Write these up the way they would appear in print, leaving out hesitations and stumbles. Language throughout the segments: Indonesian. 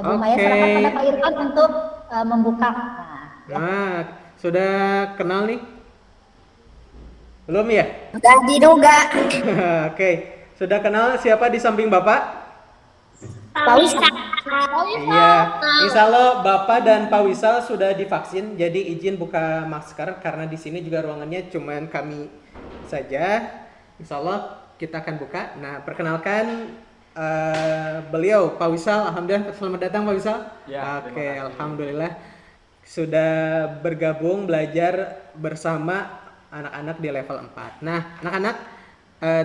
Bu Maya Oke. serahkan pada Pak Irfan untuk membuka. Nah, ya. Nah, sudah kenal nih? Belum ya? Udah diduga. Oke. Sudah kenal siapa di samping Bapak? Pak Wisal. Iya, insya Allah Bapak dan Pak Wisal sudah divaksin, jadi izin buka masker karena di sini juga ruangannya cuman kami saja. Insya Allah kita akan buka. Nah, perkenalkan beliau Pak Wisal. Alhamdulillah, selamat datang Pak Wisal. Ya, Oke, terima kasih. alhamdulillah sudah bergabung belajar bersama anak-anak di level 4. Nah, anak-anak,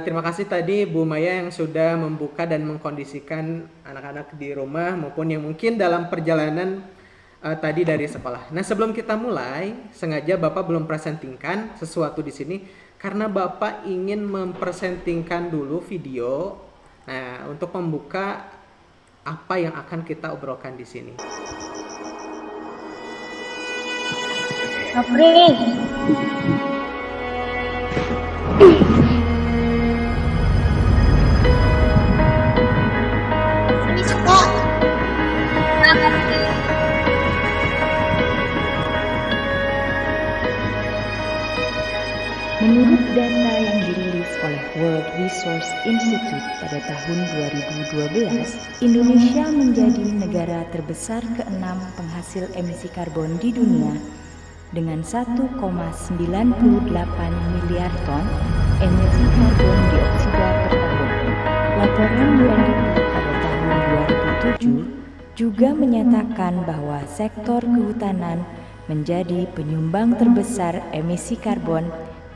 terima kasih tadi Bu Maya yang sudah membuka dan mengkondisikan anak-anak di rumah maupun yang mungkin dalam perjalanan tadi dari sekolah. Nah, sebelum kita mulai, sengaja Bapak belum presentingkan sesuatu di sini karena Bapak ingin mempresentingkan dulu video. Nah, untuk membuka apa yang akan kita obrolkan di sini. April. Menurut data yang dirilis oleh World Resource Institute pada tahun 2012, Indonesia menjadi negara terbesar ke-6 penghasil emisi karbon di dunia dengan 1,98 miliar ton emisi karbon dioksida per tahun. Laporan UNDP pada tahun 2007 juga menyatakan bahwa sektor kehutanan menjadi penyumbang terbesar emisi karbon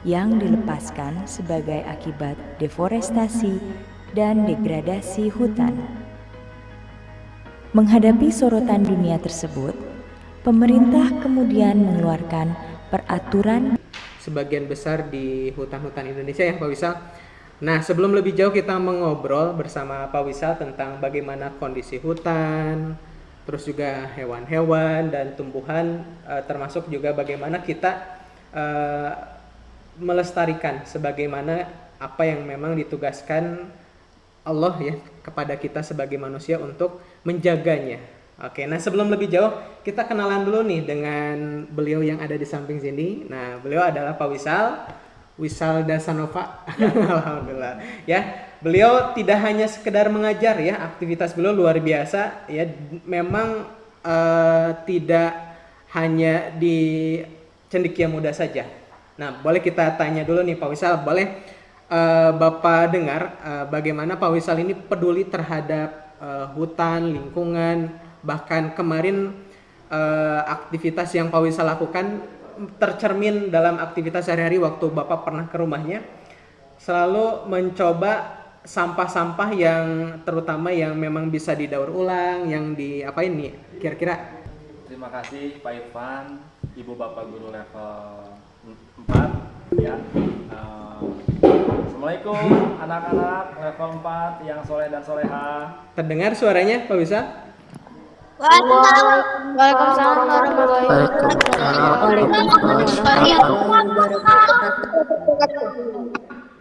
yang dilepaskan sebagai akibat deforestasi dan degradasi hutan. Menghadapi sorotan dunia tersebut, pemerintah kemudian mengeluarkan peraturan Sebagian besar di hutan-hutan Indonesia ya Pak Wisal. Nah, sebelum lebih jauh kita mengobrol bersama Pak Wisal tentang bagaimana kondisi hutan, terus juga hewan-hewan dan tumbuhan, termasuk juga bagaimana kita melestarikan sebagaimana apa yang memang ditugaskan Allah ya kepada kita sebagai manusia untuk menjaganya. Oke, nah sebelum lebih jauh kita kenalan dulu nih dengan beliau yang ada di samping sini. Nah, beliau adalah Pak Wisal, Wisal Dasanova. Alhamdulillah. Ya, beliau tidak hanya sekedar mengajar ya, aktivitas beliau luar biasa ya. Memang tidak hanya di cendekia muda saja. Nah, boleh kita tanya dulu nih Pak Wisal, boleh Bapak dengar bagaimana Pak Wisal ini peduli terhadap hutan, lingkungan, bahkan kemarin aktivitas yang Pak Wisal lakukan tercermin dalam aktivitas sehari-hari waktu Bapak pernah ke rumahnya, selalu mencoba sampah-sampah yang terutama yang memang bisa didaur ulang, yang diapain nih kira-kira. Terima kasih Pak Irfan, Ibu Bapak Guru level 4 ya. Assalamualaikum anak-anak level 4 yang soleh dan soleha. Terdengar suaranya Pak Wisal? Waalaikumsalam warahmatullahi wabarakatuh.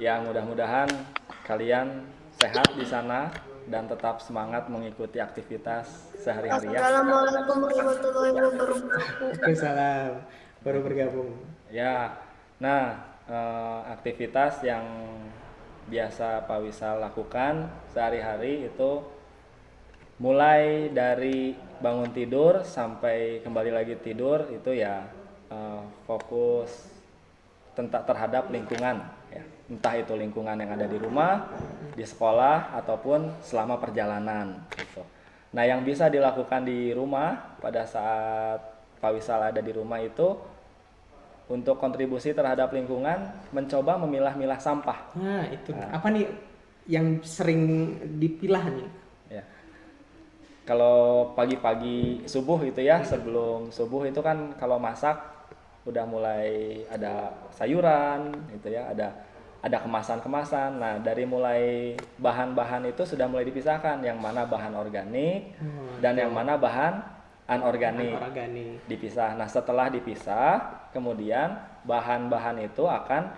Yang mudah-mudahan kalian sehat di sana dan tetap semangat mengikuti aktivitas sehari-hari ya. Assalamualaikum warahmatullahi wabarakatuh. Waalaikumsalam. Baru bergabung. Ya, nah aktivitas yang biasa Pak Wisal lakukan sehari-hari itu mulai dari bangun tidur sampai kembali lagi tidur itu ya fokus terhadap lingkungan ya. Entah itu lingkungan yang ada di rumah, di sekolah ataupun selama perjalanan gitu. Nah, yang bisa dilakukan di rumah pada saat Pak Wisal ada di rumah itu untuk kontribusi terhadap lingkungan mencoba memilah-milah sampah. Nah, itu apa nih yang sering dipilah nih? Ya. Kalau pagi-pagi subuh itu ya, sebelum subuh itu kan kalau masak udah mulai ada sayuran gitu ya, ada kemasan-kemasan. Nah, dari mulai bahan-bahan itu sudah mulai dipisahkan yang mana bahan organik dan yang mana bahan anorganik. Dipisah. Nah, setelah dipisah, kemudian bahan-bahan itu akan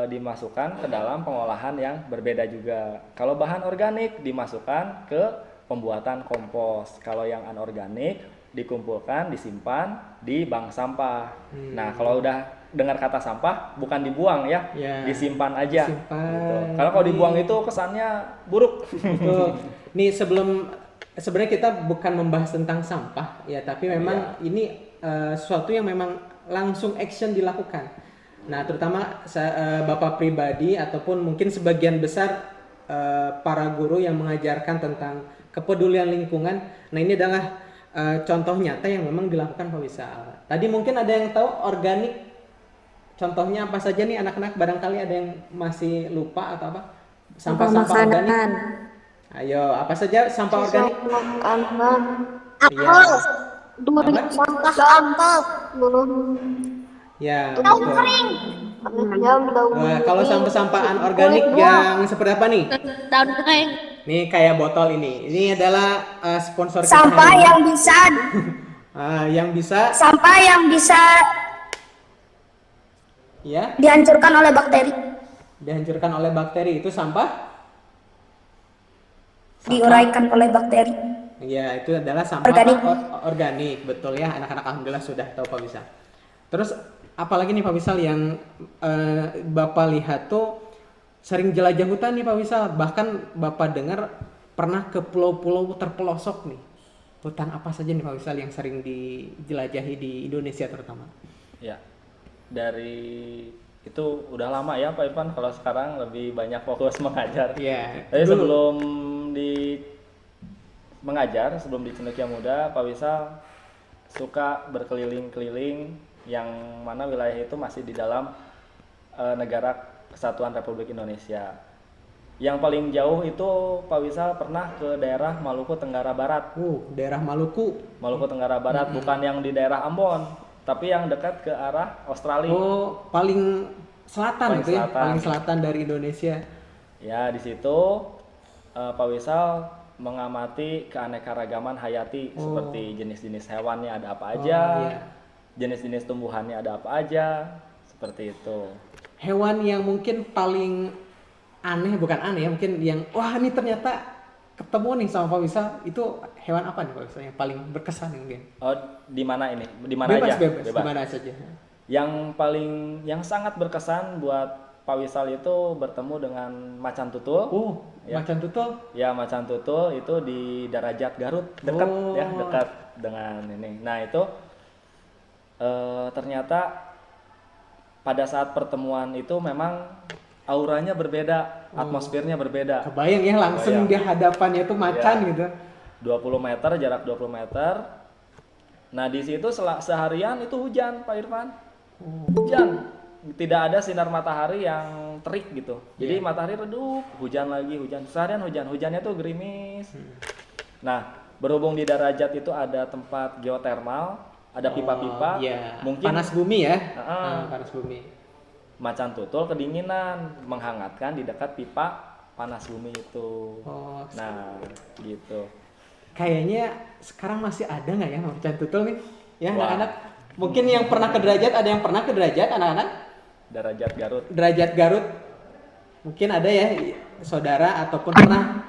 dimasukkan ke dalam pengolahan yang berbeda juga. Kalau bahan organik dimasukkan ke pembuatan kompos. Kalau yang anorganik dikumpulkan, disimpan di bank sampah. Nah, kalau udah dengar kata sampah bukan dibuang ya, Ya. disimpan aja. Disimpan. Gitu. Karena kalau dibuang itu kesannya buruk. Betul. Nih sebenarnya kita bukan membahas tentang sampah ya, tapi memang ini sesuatu yang memang langsung action dilakukan. Nah, terutama Bapak pribadi ataupun mungkin sebagian besar para guru yang mengajarkan tentang kepedulian lingkungan. Nah, ini adalah contoh nyata yang memang dilakukan Pak Wisal. Tadi mungkin ada yang tahu organik, contohnya apa saja nih anak-anak, barangkali ada yang masih lupa atau apa? Sampah-sampah organik. Ayo, apa saja sampah organik? Makanan. Iya. Duri. Apa? Sampah. Ya, Daun betul. kering. Ayam, daun Kalau kering. sampah-sampahan organik yang seperti apa nih? Daun kering. Nih kayak botol ini. Ini adalah sponsor kita Sampah hari ini. yang bisa Yang bisa sampah yang bisa ya dihancurkan oleh bakteri, dihancurkan oleh bakteri, itu sampah. diuraikan oleh bakteri. Ya, itu adalah sampah Organik. organik, betul ya. Anak-anak alhamdulillah sudah tahu Pak Wisal. Terus apalagi nih Pak Wisal yang Bapak lihat tuh sering jelajah hutan nih Pak Wisal. Bahkan Bapak dengar pernah ke pulau-pulau terpelosok nih. Hutan apa saja nih Pak Wisal yang sering dijelajahi di Indonesia terutama? Ya, dari itu udah lama ya Pak Irfan. Kalau sekarang lebih banyak fokus mengajar. Iya. Tapi Dulu. sebelum mengajar, sebelum di Cendekia Muda, Pak Wisal suka berkeliling-keliling yang mana wilayah itu masih di dalam negara Kesatuan Republik Indonesia. Yang paling jauh itu Pak Wisal pernah ke daerah Maluku Tenggara Barat. Daerah Maluku. Maluku Tenggara Barat, bukan yang di daerah Ambon, tapi yang dekat ke arah Australia. Oh, paling selatan Paling itu ya, selatan. paling selatan dari Indonesia. Ya, di situ Pak Wisal mengamati keanekaragaman hayati, seperti jenis-jenis hewannya ada apa aja, iya. jenis-jenis tumbuhannya ada apa aja, seperti itu. Hewan yang mungkin paling aneh, bukan aneh ya, mungkin yang wah ini ternyata ketemu nih sama Pak Wisal, itu hewan apa nih Pak Wisal yang paling berkesan mungkin? Oh, di mana ini? Di mana aja? Bebas, di mana saja. Yang sangat berkesan buat Pak Wisal itu bertemu dengan macan tutul. Ya. Macan tutul. Ya, macan tutul itu di Darajat Garut, dekat ya, dekat dengan ini. Nah, itu ternyata pada saat pertemuan itu memang auranya berbeda, atmosfernya berbeda. Kebayang ya, langsung Kebayang. di hadapannya tuh macan Ya. gitu. 20 meter, jarak 20 meter. Nah, di situ seharian itu hujan, Pak Irfan. Hujan. Tidak ada sinar matahari yang terik gitu. Jadi matahari redup, hujan lagi, hujan. Seharian hujan. Hujannya tuh gerimis. Nah, berhubung di Darajat itu ada tempat geotermal, ada pipa-pipa. Iya. Mungkin Panas bumi ya. Heeh. Panas bumi. macan tutul kedinginan, menghangatkan di dekat pipa panas bumi itu. Oh, Nah, gitu. kayaknya sekarang masih ada nggak ya macan tutul nih? Ya, Wah. anak-anak. Mungkin yang pernah ke Derajat, ada yang pernah ke Derajat, anak-anak? Darajat Garut. Derajat Garut. Mungkin ada ya saudara ataupun pernah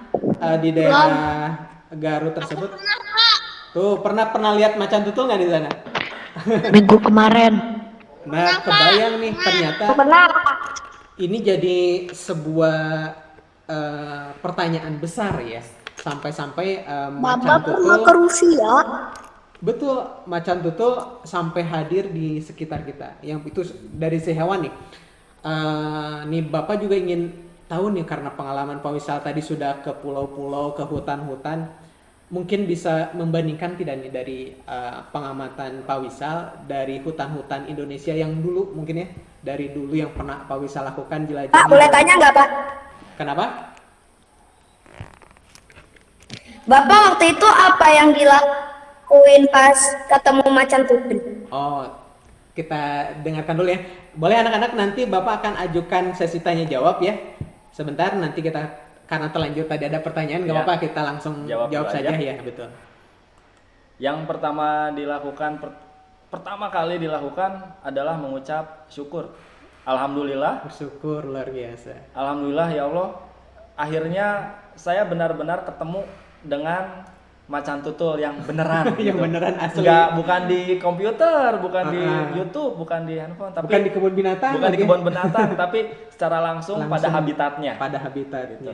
di daerah Garut tersebut. Tuh, pernah lihat macan tutul nggak di sana? Minggu kemarin. Nah, kebayang nih ternyata Benar. ini jadi sebuah pertanyaan besar ya. Sampai-sampai macan Bapak pernah ke tutul, Rusia? betul, macan tutul sampai hadir di sekitar kita. Yang itu dari si hewan nih. Nih Bapak juga ingin tahu nih, karena pengalaman Pak Wisal tadi sudah ke pulau-pulau, ke hutan-hutan, mungkin bisa membandingkan tidak nih dari pengamatan Pak Wisal dari hutan-hutan Indonesia yang dulu mungkin ya, dari dulu yang pernah Pak Wisal lakukan jelajah. Pak, boleh tanya nggak Pak? Kenapa? Bapak waktu itu apa yang dilakuin pas ketemu macan tutul? Oh, kita dengarkan dulu ya. Boleh anak-anak, nanti Bapak akan ajukan sesi tanya jawab ya. Sebentar, nanti kita, karena terlanjur tadi ada pertanyaan, nggak Ya. apa-apa, kita langsung Jawab jawab dulu saja aja. ya, betul. Yang pertama dilakukan, pertama kali dilakukan adalah mengucap syukur. Alhamdulillah, Bersyukur luar biasa. alhamdulillah ya Allah. Akhirnya saya benar-benar ketemu dengan macan tutul yang beneran. Yang gitu. beneran asli. Bukan di komputer, bukan di YouTube, bukan di handphone, tapi bukan di kebun binatang. bukan di lagi. kebun binatang, tapi secara langsung pada habitatnya. Pada habitatnya. Gitu.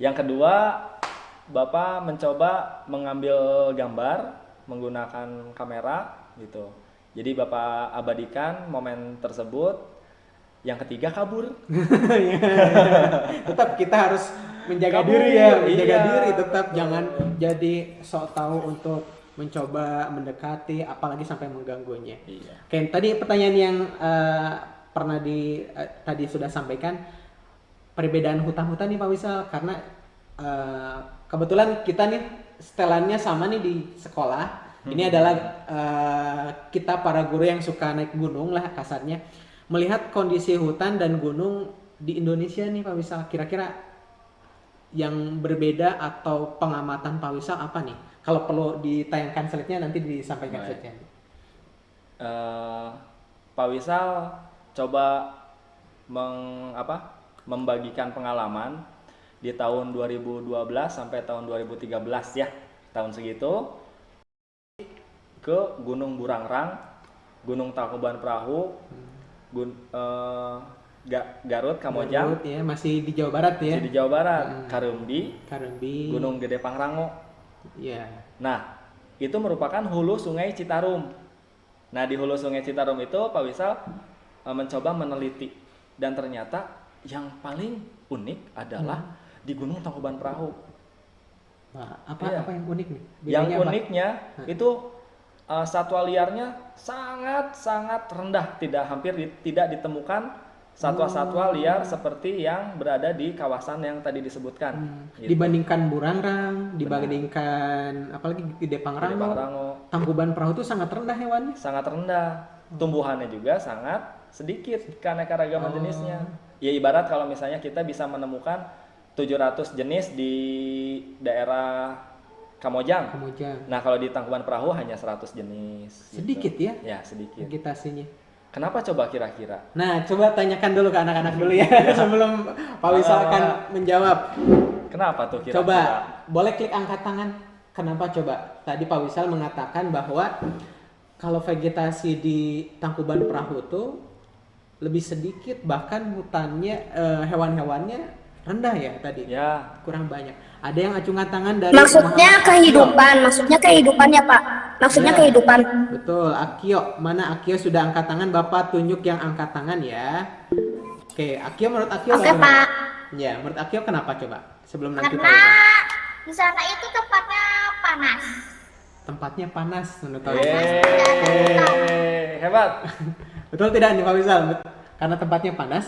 Yang kedua, Bapak mencoba mengambil gambar menggunakan kamera gitu. Jadi Bapak abadikan momen tersebut. Yang ketiga, kabur. Tetap kita harus menjaga Kabur, diri ya, menjaga iya. diri tetap jangan jadi sok tahu untuk mencoba mendekati apalagi sampai mengganggunya. Iya. Oke, tadi pertanyaan yang pernah tadi sudah sampaikan perbedaan hutan-hutan nih Pak Wisal karena kebetulan kita nih setelannya sama nih di sekolah. Ini adalah kita para guru yang suka naik gunung lah kasarnya. Melihat kondisi hutan dan gunung di Indonesia nih Pak Wisal, kira-kira yang berbeda atau pengamatan Pak Wisal apa nih? Kalau perlu ditayangkan slide-nya nanti disampaikan Baik. slide-nya. Pak Wisal coba membagikan pengalaman di tahun 2012 sampai tahun 2013 ya, tahun segitu ke Gunung Burangrang, Gunung Tangkuban Perahu, Garut, Kamojang, Garut, ya, masih di Jawa Barat ya. masih di Jawa Barat, Karembi, Karembi. Gunung Gede Pangrango. Ya. Nah, itu merupakan hulu Sungai Citarum. Nah, di hulu Sungai Citarum itu Pak Wisal mencoba meneliti dan ternyata yang paling unik adalah di Gunung Tangkuban Perahu. Nah, Iya. apa yang unik nih? Yang Bedanya apa? uniknya itu satwa liarnya sangat rendah, tidak ditemukan satwa-satwa liar seperti yang berada di kawasan yang tadi disebutkan. Gitu. Dibandingkan Burangrang, dibandingkan apalagi Gede Gede Pangrango, Pangrango Tangkuban Perahu itu sangat rendah hewannya. sangat rendah, tumbuhannya juga sangat sedikit keanekaragaman jenisnya. Ya ibarat kalau misalnya kita bisa menemukan 700 jenis di daerah Kamojang. Kamojang. Nah, kalau di Tangkuban Perahu hanya 100 jenis. Sedikit ya Ya, sedikit. vegetasinya. Kenapa coba kira-kira? Nah, coba tanyakan dulu ke anak-anak dulu ya sebelum Pak Wisal akan menjawab. Kenapa tuh kira-kira? Coba, boleh klik angkat tangan. Kenapa coba? Tadi Pak Wisal mengatakan bahwa kalau vegetasi di Tangkuban Perahu itu lebih sedikit, bahkan hutannya, hewan-hewannya rendah ya tadi. Ya, Kurang banyak. Ada yang acungan tangan dari Maksudnya Muhammad kehidupan, maksudnya kehidupannya Pak. Maksudnya Ya. kehidupan. Betul, Akio. Mana Akio sudah angkat tangan? Bapak tunjuk yang angkat tangan ya. Oke, Akio menurut Akio Oke, bagaimana? Pak. Ya, menurut Akio kenapa coba? Sebelum nanti Karena Pak di sana itu tempatnya panas. tempatnya panas menurut Pak Yeay, Wisal. hebat. Betul tidak nih Pak Wisal? Karena tempatnya panas.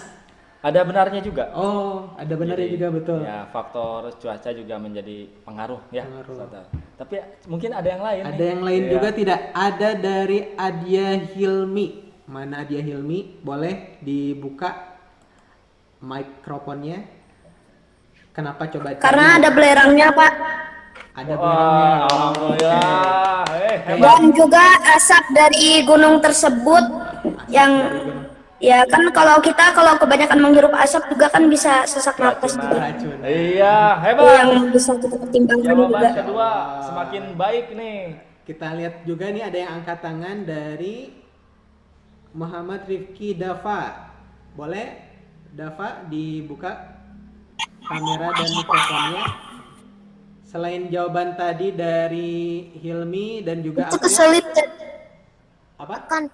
Ada benarnya juga. Oh, ada benarnya Jadi, juga betul. Ya, faktor cuaca juga menjadi pengaruh ya. Pengaruh. Saudara. Tapi mungkin ada yang lain. Ada nih. yang lain Ya. juga tidak? Ada dari Adia Hilmi. Mana Adia Hilmi? Boleh dibuka mikrofonnya. Kenapa coba? Karena ada belerangnya Pak. Ada Wah, belerangnya. alhamdulillah. Hebat. Dan juga asap dari gunung tersebut yang ya kan kalau kebanyakan menghirup asap juga kan bisa sesak napas juga. Racun. Iya, Itu hebat. yang bisa kita pertimbangkan Jawaban juga. kedua semakin baik nih. Kita lihat juga nih ada yang angkat tangan dari Muhammad Rifki Dava. Boleh Dava dibuka kamera dan mikrofonnya. Selain jawaban tadi dari Hilmi dan juga Itu Akio, kesulit apa? kan.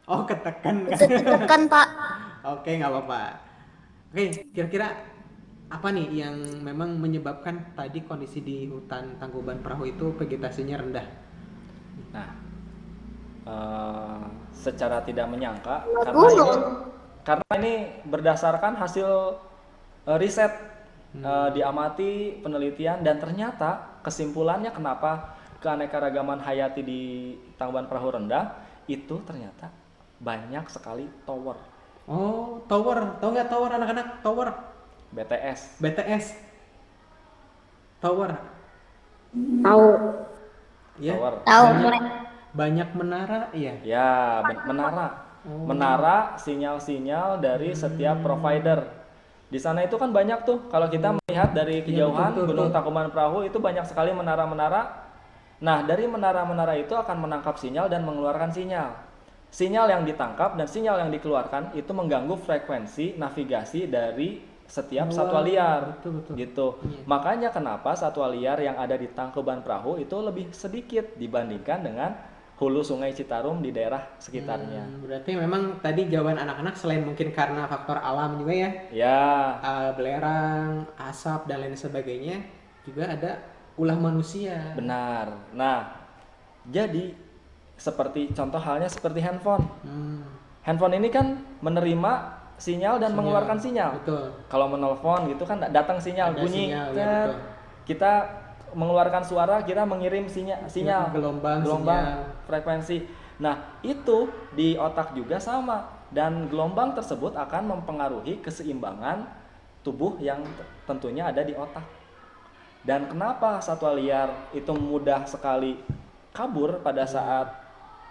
Oh, ketekan. Tekan Pak. Oke, nggak apa-apa. Oke, kira-kira apa nih yang memang menyebabkan tadi kondisi di hutan Tangkuban Perahu itu vegetasinya rendah? Nah, secara tidak menyangka Gunung. karena ini berdasarkan hasil riset, diamati penelitian dan ternyata kesimpulannya kenapa keanekaragaman hayati di Tangkuban Perahu rendah itu ternyata banyak sekali tower Oh, tower. Tahu nggak tower anak-anak? Tower. BTS. BTS. Tower. Tahu. Ya. Tower. Tahu. Banyak menara, iya. Ya, menara. Menara sinyal-sinyal dari setiap provider. Di sana itu kan banyak tuh kalau kita melihat melihat dari kejauhan betul, Gunung betul. Tangkuban Perahu itu banyak sekali menara-menara. Nah, dari menara-menara itu akan menangkap sinyal dan mengeluarkan sinyal. Sinyal yang ditangkap dan sinyal yang dikeluarkan itu mengganggu frekuensi navigasi dari setiap satwa liar. betul, betul. Gitu. Iya. Makanya kenapa satwa liar yang ada di Tangkuban Perahu itu lebih sedikit dibandingkan dengan hulu Sungai Citarum di daerah sekitarnya. Berarti memang tadi jawaban anak-anak selain mungkin karena faktor alam juga ya, Ya, belerang, asap dan lain sebagainya, juga ada ulah manusia. benar. Nah, jadi seperti contoh halnya seperti handphone. Handphone ini kan menerima sinyal dan mengeluarkan sinyal. Betul. Kalau menelpon gitu kan datang sinyal, Ada bunyi. sinyal, ya, tet. betul. Kita mengeluarkan suara, kita mengirim sinyal, Gelombang, sinyal. frekuensi. Nah, itu di otak juga sama, dan gelombang tersebut akan mempengaruhi keseimbangan tubuh yang tentunya ada di otak. Dan kenapa satwa liar itu mudah sekali kabur pada saat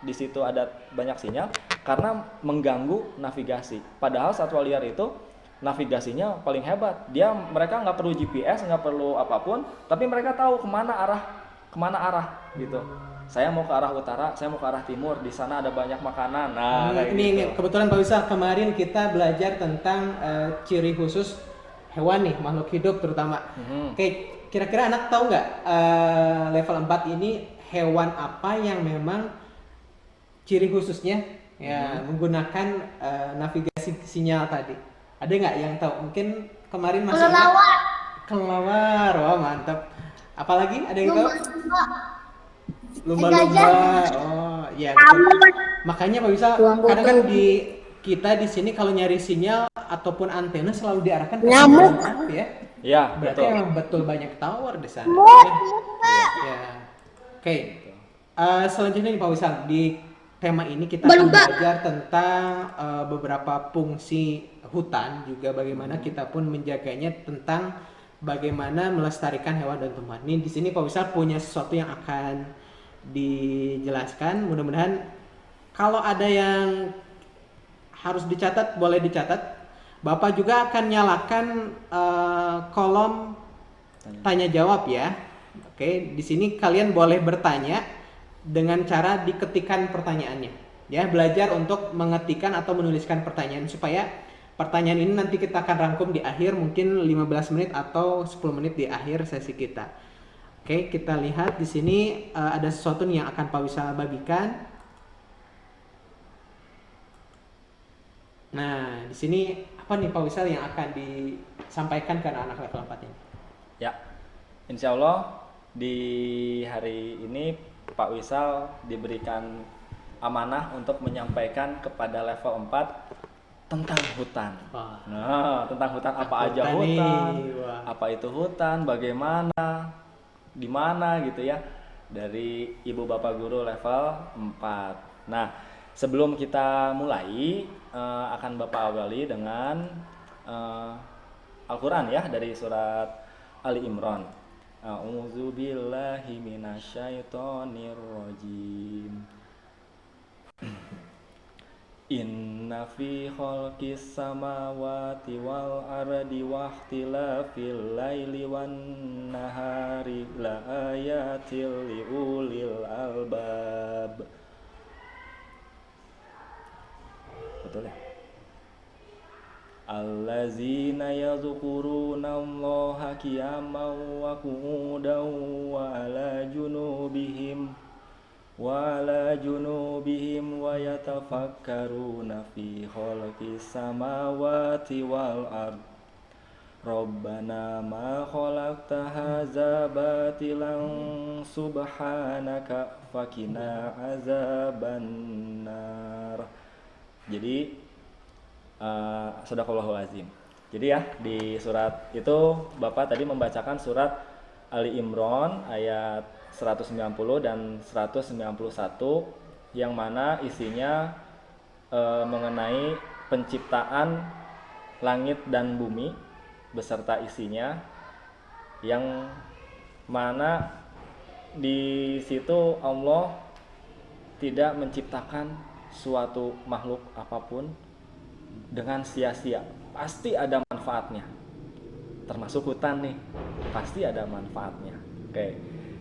di situ ada banyak sinyal? Karena mengganggu navigasi. Padahal satwa liar itu navigasinya paling hebat. Mereka nggak perlu GPS, nggak perlu apapun, tapi mereka tahu kemana arah gitu. Saya mau ke arah utara, saya mau ke arah timur. Di sana ada banyak makanan. Nah, kayak ini gitu. kebetulan Pak Wisal, kemarin kita belajar tentang ciri khusus hewan nih, makhluk hidup terutama. Oke, kira-kira anak tahu nggak level 4 ini hewan apa yang memang ciri khususnya ya menggunakan navigasi sinyal tadi? Ada nggak yang tahu? Mungkin kemarin masih Kelelawar. kelelawar, wah mantap. Apalagi ada yang tahu? Lumba-lumba. Lumba-lumba. Oh, iya betul. Makanya Pak Wisal, kadang kan kita di sini kalau nyari sinyal ataupun antena selalu diarahkan ke Nyamuk. sinyal ya. Ya, Berarti betul. emang betul banyak tower di sana. Ya. Oke. Selanjutnya nih Pak Wisal, di tema ini kita akan belajar tentang beberapa fungsi hutan, juga bagaimana kita pun menjaganya, tentang bagaimana melestarikan hewan dan tumbuhan. Ini di sini Pak Wisal punya sesuatu yang akan dijelaskan. Mudah-mudahan kalau ada yang harus dicatat boleh dicatat. Bapak juga akan nyalakan kolom tanya jawab ya. Oke, di sini kalian boleh bertanya dengan cara diketikkan pertanyaannya. Ya, belajar untuk mengetikkan atau menuliskan pertanyaan supaya pertanyaan ini nanti kita akan rangkum di akhir, mungkin 15 menit atau 10 menit di akhir sesi kita. Oke, kita lihat di sini ada sesuatu nih yang akan Pak Wisal bagikan. Nah, di sini apa nih Pak Wisal yang akan disampaikan ke anak-anak level 4 ini? Ya, insya Allah di hari ini Pak Wisal diberikan amanah untuk menyampaikan kepada level 4 tentang hutan. Wah. Nah, tentang hutan apa aja Hutan nih, hutan, wah. apa itu hutan, bagaimana, di mana gitu ya, dari Ibu Bapak Guru level 4. Nah, sebelum kita mulai, akan Bapak awali dengan Al-Quran ya, dari surat Ali Imran. A'udzubillahi minasyaitonirrajim. Inna fi khalqis samawati wal ardi wa ikhtilafil laili wan nahari la ayatil liulil albab. Betul ya? Allazina yadhkuruna Allaha qiyaman wa qu'udan wa ala junubihim wa yatafakkaruna fi khalqis samawati wal ard. Rabbana ma khalaqta hadza batilan subhanaka faqina azabannar. Jadi sadaqallahul azim. Jadi ya, di surat itu Bapak tadi membacakan surat Ali Imran ayat 190 dan 191 yang mana isinya mengenai penciptaan langit dan bumi beserta isinya, yang mana di situ Allah tidak menciptakan suatu makhluk apapun dengan sia-sia, pasti ada manfaatnya. termasuk hutan nih, pasti ada manfaatnya. Oke.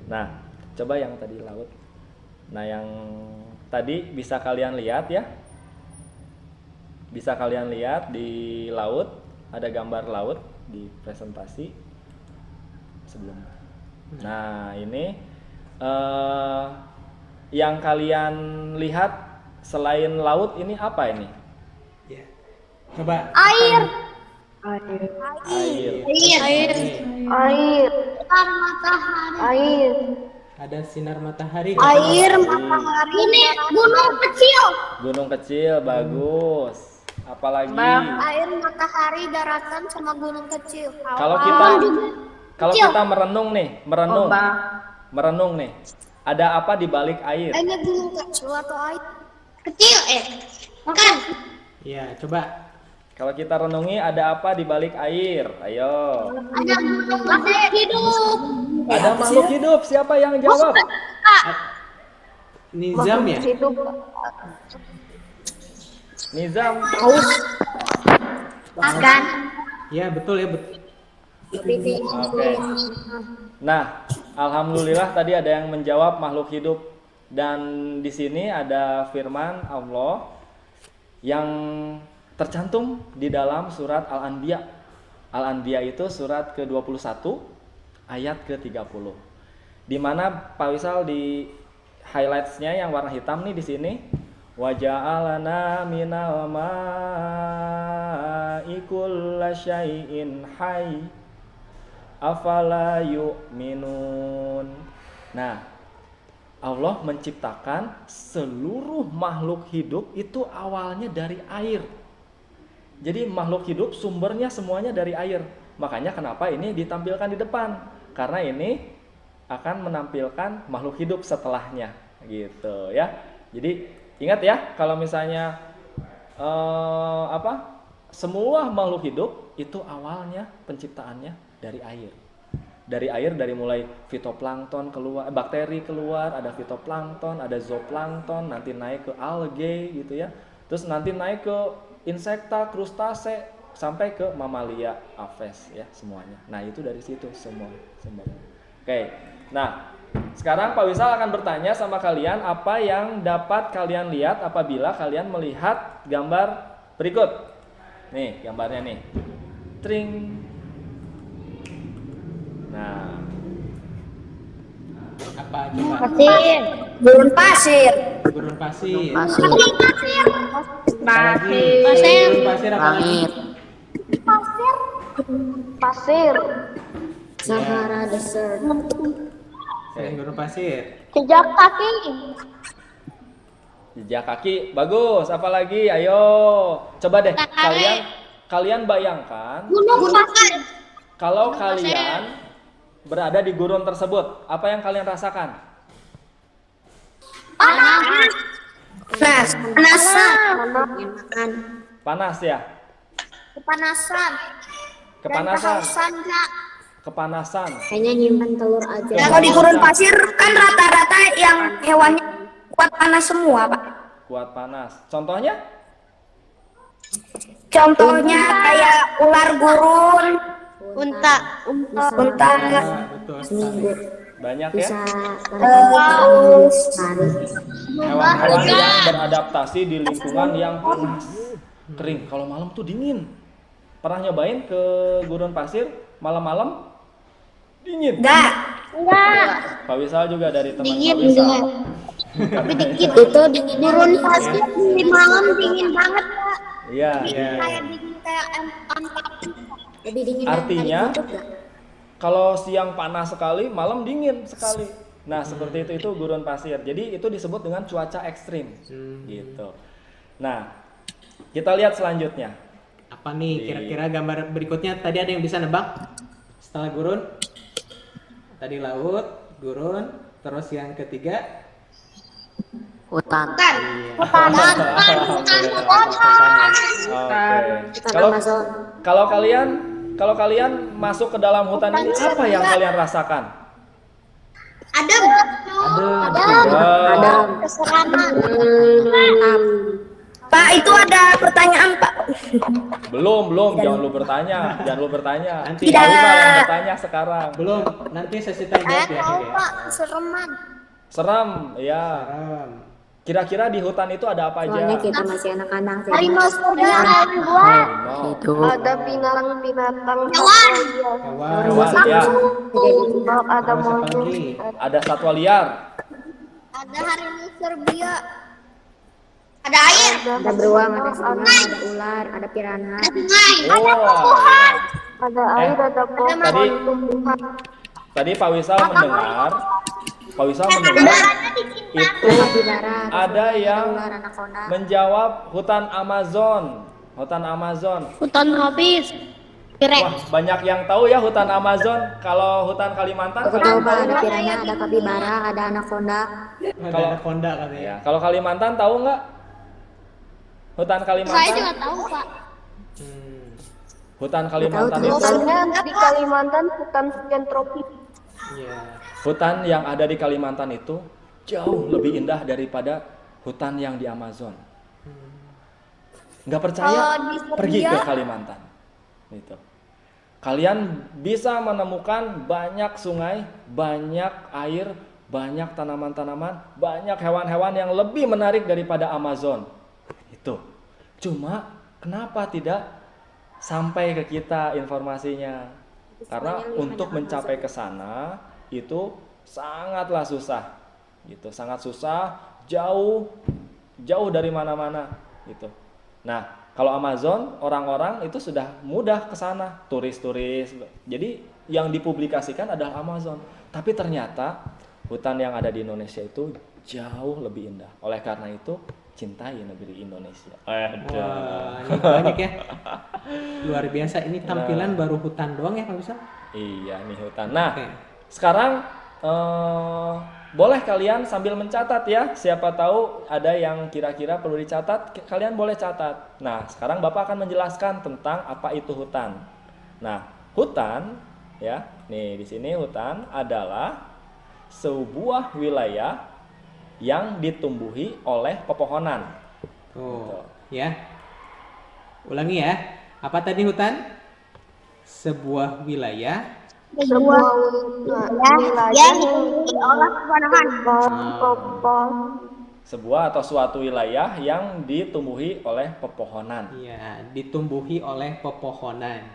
Nah, coba yang tadi laut. Nah, yang tadi bisa kalian lihat ya. Bisa kalian lihat di laut, ada gambar laut di presentasi sebelum. Nah, ini yang kalian lihat selain laut ini apa ini? Ya. Coba. Air. Air. Air. Matahari. Air. Ada sinar matahari. Air, matahari. Ini gunung kecil. Gunung kecil, bagus. Apalagi Air, matahari, daratan, sama gunung kecil. kalau kita merenung nih, merenung nih. Ada apa di balik air? Ini gunung kecil atau air? Kecil, makan. Iya, coba. Kalau kita renungi ada apa di balik air? Ayo. Ada gunung makhluk hidup. Ada makhluk hidup. Siapa yang jawab? Nizam ya? Nizam. Makan. Ya, betul ya, betul. Oke. Nah, alhamdulillah tadi ada yang menjawab makhluk hidup, dan di sini ada firman Allah yang tercantum di dalam surat Al-Anbiya. Al-Anbiya itu surat ke-21 ayat ke-30. Di mana Pak Wisal di highlights-nya yang warna hitam nih di sini, wa ja'alana minal ma'i kullasyai'in hayy afala yu'minun. Nah, Allah menciptakan seluruh makhluk hidup itu awalnya dari air. Jadi makhluk hidup sumbernya semuanya dari air. Makanya kenapa ini ditampilkan di depan? Karena ini akan menampilkan makhluk hidup setelahnya, gitu ya. Jadi ingat ya, kalau misalnya semua makhluk hidup itu awalnya penciptaannya dari air. Dari air, dari mulai fitoplankton keluar, bakteri keluar, ada fitoplankton, ada zooplankton, nanti naik ke algae gitu ya. Terus nanti naik ke insekta, krustase, sampai ke mamalia, aves ya semuanya. Nah, itu dari situ semua sumbernya. Oke. Nah, sekarang Pak Wisal akan bertanya sama kalian apa yang dapat kalian lihat apabila kalian melihat gambar berikut. Nih, gambarnya nih. Tring. Nah, Apa coba? Pasir. Gurun pasir. Gurun pasir. Pasir. Apalagi? Pasir. Gurun pasir apa lagi? Pasir. Sahara Desert. Selain gurun pasir. Jejak kaki. jejak kaki bagus. Apalagi? Ayo, coba deh kalian bayangkan Gunung pasir. kalau kalian berada di gurun tersebut, apa yang kalian rasakan? Panas. Panasan. Panas ya? Kepanasan. Kepanasan. Kak. Kepanasan. Kayaknya nyimpan telur aja. Ya, Kalau di gurun pasir kan rata-rata yang hewannya kuat panas semua, Pak. Kuat panas. Contohnya? Contohnya kayak ular gurun, Unta. unta, Betul sekali. Banyak ya? terus Hewan-hewan yang beradaptasi di lingkungan yang panas, kering. Kalau malam tuh dingin. Pernah nyobain ke gurun pasir malam-malam dingin? enggak. Pak Wisal juga dari teman Dingin, Pak Wisal. Tapi dikit. Itu dingin Gurun pasir di malam dingin banget, Kak. Iya. Kayak dingin kayak Antartika. lebih dingin Artinya kalau siang panas sekali, malam dingin sekali. Nah, seperti itu gurun pasir. Jadi itu disebut dengan cuaca ekstrim. Gitu. Nah, kita lihat selanjutnya. Apa nih kira-kira gambar berikutnya? Tadi ada yang bisa nebak? Setelah gurun, tadi laut, gurun, terus yang ketiga hutan. Oke. Kalau kalian masuk ke dalam hutan ini, apa yang kalian rasakan? Adem. Adem. Keseramah. Pak, itu ada pertanyaan, Pak. Belum, jangan lu bertanya. Nanti. Pak Wisal yang bertanya sekarang. Belum, nanti sesi tanya jawab ya. Sih, ya. sereman. Seram, ya. Seram. Kira-kira di hutan itu ada apa aja? Soalnya kita masih anak-anak. Harimau surga, Harimau. Ada binatang Hewan. Ya. ada Terus apa lagi? Ada satwa liar. ada harimau serbia, ada air, Ada beruang, ada singa, ada ular, ada piranha. Oh, iya. ada ada pohon, Tadi tadi Pak Wisal mendengar itu Kapibara, ada yang ular, anaconda. menjawab hutan Amazon. hutan tropis, Wah, banyak yang tahu ya hutan Amazon. Kalau hutan Kalimantan, Aku tahu Pak, ada piranha, ada kapibara, ada anaconda. Ada anaconda katanya. ya, kalau Kalimantan tahu nggak? Hutan Kalimantan. tahu Pak. Hmm. Hutan Kalimantan Tahu, itu Di Kalimantan hutan hujan tropis. Iya. hutan yang ada di Kalimantan itu jauh lebih indah daripada hutan yang di Amazon. Nggak percaya? Pergi ke Kalimantan. Gitu. Kalian bisa menemukan banyak sungai, banyak air, banyak tanaman-tanaman, banyak hewan-hewan yang lebih menarik daripada Amazon. Itu. Cuma kenapa tidak sampai ke kita informasinya? Karena untuk mencapai ke sana itu sangatlah susah. Gitu, sangat susah, jauh dari mana-mana gitu. Nah, kalau Amazon orang-orang itu sudah mudah ke sana, turis-turis. Jadi yang dipublikasikan adalah Amazon. Tapi ternyata hutan yang ada di Indonesia itu jauh lebih indah. Oleh karena itu, cintai negeri Indonesia. Wah, ini banyak ya. Luar biasa. Ini tampilan baru hutan doang ya Pak Wisal? Iya, nih hutan. Nah, Oke. sekarang boleh kalian sambil mencatat ya. Siapa tahu ada yang kira-kira perlu dicatat, kalian boleh catat. Nah, sekarang Bapak akan menjelaskan tentang apa itu hutan. Nah, hutan ya. Nih di sini hutan adalah sebuah wilayah yang ditumbuhi oleh pepohonan. Tuh, ya. Ulangi ya. Apa tadi hutan? Sebuah wilayah yang diolah pepohonan. Sebuah atau suatu wilayah yang ditumbuhi oleh pepohonan. Iya, ditumbuhi oleh pepohonan.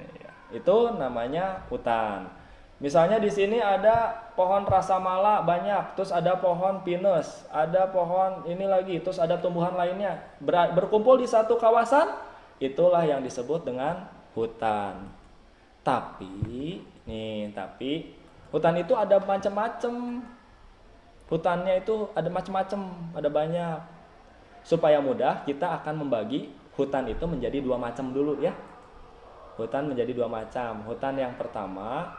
Iya, itu namanya hutan. Misalnya di sini ada pohon rasamala banyak, terus ada pohon pinus, ada pohon ini lagi, terus ada tumbuhan lainnya berkumpul di satu kawasan, itulah yang disebut dengan hutan. Tapi hutan itu ada macam-macam. Hutannya itu ada macam-macam, ada banyak. Supaya mudah, kita akan membagi hutan itu menjadi dua macam dulu ya. Hutan menjadi dua macam. Hutan yang pertama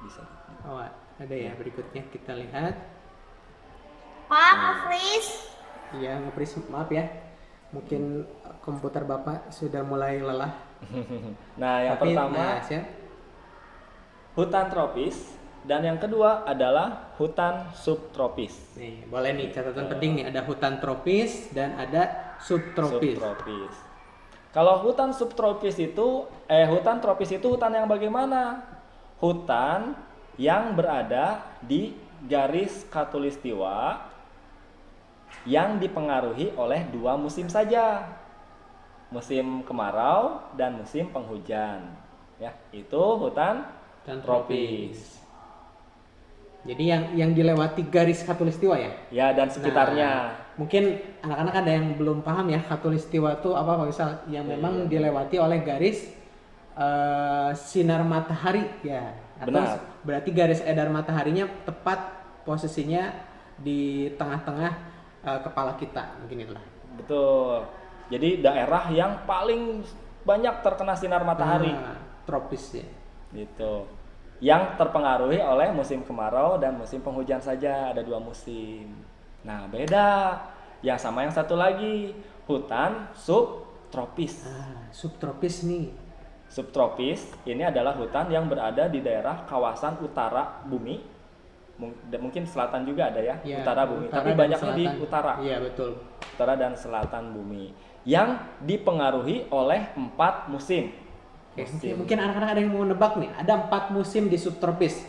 bisa. Oh, ada ya berikutnya kita lihat. Maaf, please. Iya, nge-freeze, maaf ya. Mungkin komputer Bapak sudah mulai lelah. Nah, yang Tapi, pertama nah, siap. hutan tropis dan yang kedua adalah hutan subtropis. Nih, boleh nih catatan penting nih, ada hutan tropis dan ada subtropis. Subtropis. Kalau hutan subtropis itu hutan tropis itu hutan yang bagaimana? Hutan yang berada di garis khatulistiwa yang dipengaruhi oleh dua musim saja. Musim kemarau dan musim penghujan. Ya, itu hutan Dan tropis. Jadi yang dilewati garis khatulistiwa ya? Ya, dan sekitarnya. Nah, mungkin anak-anak ada yang belum paham ya, khatulistiwa itu apa Pak Wisal? Yang memang dilewati oleh garis sinar matahari ya. Atau Benar. berarti garis edar mataharinya tepat posisinya di tengah-tengah kepala kita, mungkin itulah. Betul. Jadi daerah yang paling banyak terkena sinar matahari. Nah, tropis ya. Gitu. Yang terpengaruhi oleh musim kemarau dan musim penghujan saja, ada dua musim. Nah, beda. Yang sama yang satu lagi, hutan subtropis. Subtropis nih. Subtropis ini adalah hutan yang berada di daerah kawasan utara bumi. Mungkin selatan juga ada ya, Ya, utara bumi, utara tapi dan banyaknya di selatan. utara. Iya, betul. utara dan selatan bumi yang dipengaruhi oleh 4 musim. Oke, mungkin anak-anak ada yang mau nebak nih. Ada 4 musim di subtropis.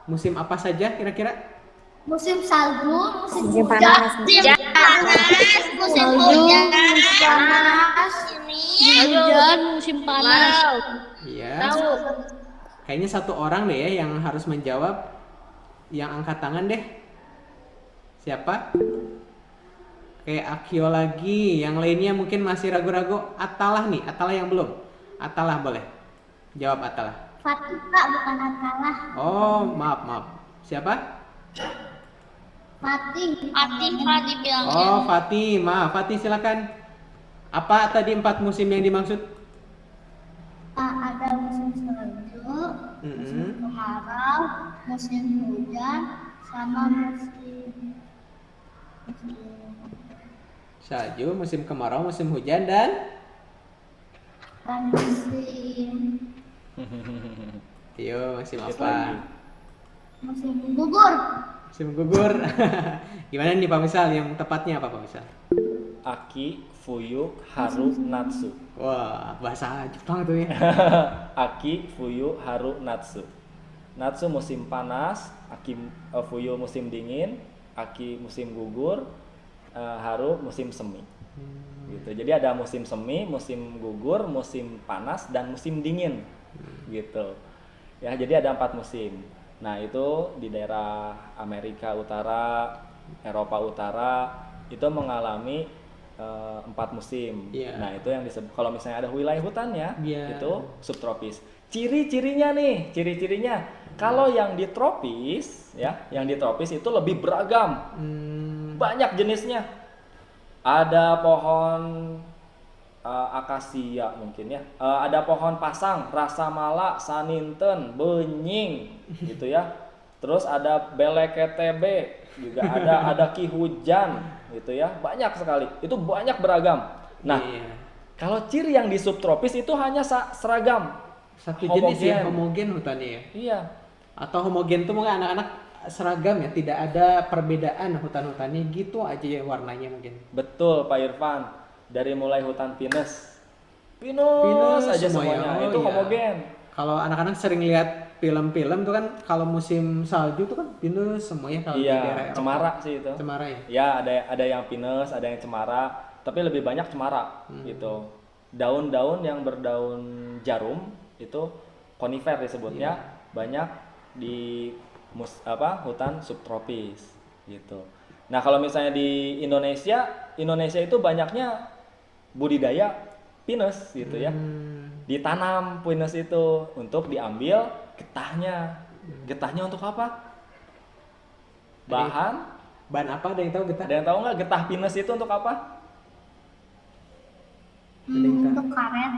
Musim apa saja kira-kira? Musim salju, musim Musim hujan, panas. musim hujan, panas, hujan, musim panas. Iya. Kayaknya satu orang deh ya yang harus menjawab. Yang angkat tangan deh. Siapa? Kayak Akio lagi, yang lainnya mungkin masih ragu-ragu. Atalah nih, Atalah yang belum. Atalah boleh. Jawab Atalah. Fatika bukan Atalah. Oh, maaf. Siapa? Fatih bilangnya. Oh, Fatih. Maaf, Fatih silakan. Apa tadi 4 musim yang dimaksud? Ada musim salju, musim kemarau, musim hujan, sama musim Salju, musim kemarau, musim hujan dan musim apa? musim gugur. Musim gugur. Gimana nih Pak Misal? Yang tepatnya apa Pak Misal? Aki, Fuyu, Haru, Natsu. Wah, bahasa Jepang tuh ya. Aki, Fuyu, Haru, Natsu. Natsu musim panas, Fuyu musim dingin, Aki musim gugur, Haru musim semi. Gitu. Jadi ada musim semi, musim gugur, musim panas dan musim dingin. Gitu. Ya, jadi ada 4 musim. Nah, itu di daerah Amerika Utara, Eropa Utara itu mengalami 4 musim. Yeah. Nah, itu yang disebut kalau misalnya ada wilayah hutannya Yeah. itu subtropis. Ciri-cirinya kalau yang di tropis ya, yang di tropis itu lebih beragam. Banyak jenisnya. Ada pohon akasia mungkin ya. Ada pohon pasang, rasamala, saninten, benying gitu ya. Terus ada beleketebe, juga ada ki hujan gitu ya. Banyak sekali. Itu banyak beragam. Nah, kalau ciri yang di subtropis itu hanya seragam. Satu jenis ya, homogen hutannya ya. Iya. Atau homogen itu mungkin anak-anak seragam ya, tidak ada perbedaan hutan-hutannya gitu aja ya warnanya mungkin. Betul Pak Irfan. Dari mulai hutan pinus aja semuanya. Oh, itu iya. homogen. Kalau anak-anak sering lihat film-film tuh kan kalau musim salju tuh kan pinus semuanya kalau di daerah Iya, Eropa. cemara sih itu. Cemara ya. Ya, ada yang pinus, ada yang cemara, tapi lebih banyak cemara gitu. Daun-daun yang berdaun jarum itu konifer disebutnya, banyak di hutan subtropis gitu. Nah, kalau misalnya di Indonesia itu banyaknya budidaya pinus gitu ya. Ditanam pinus itu untuk diambil getahnya. Getahnya untuk apa? Bahan apa ada yang tahu getah? Ada yang tahu nggak getah pinus itu untuk apa? Untuk karet.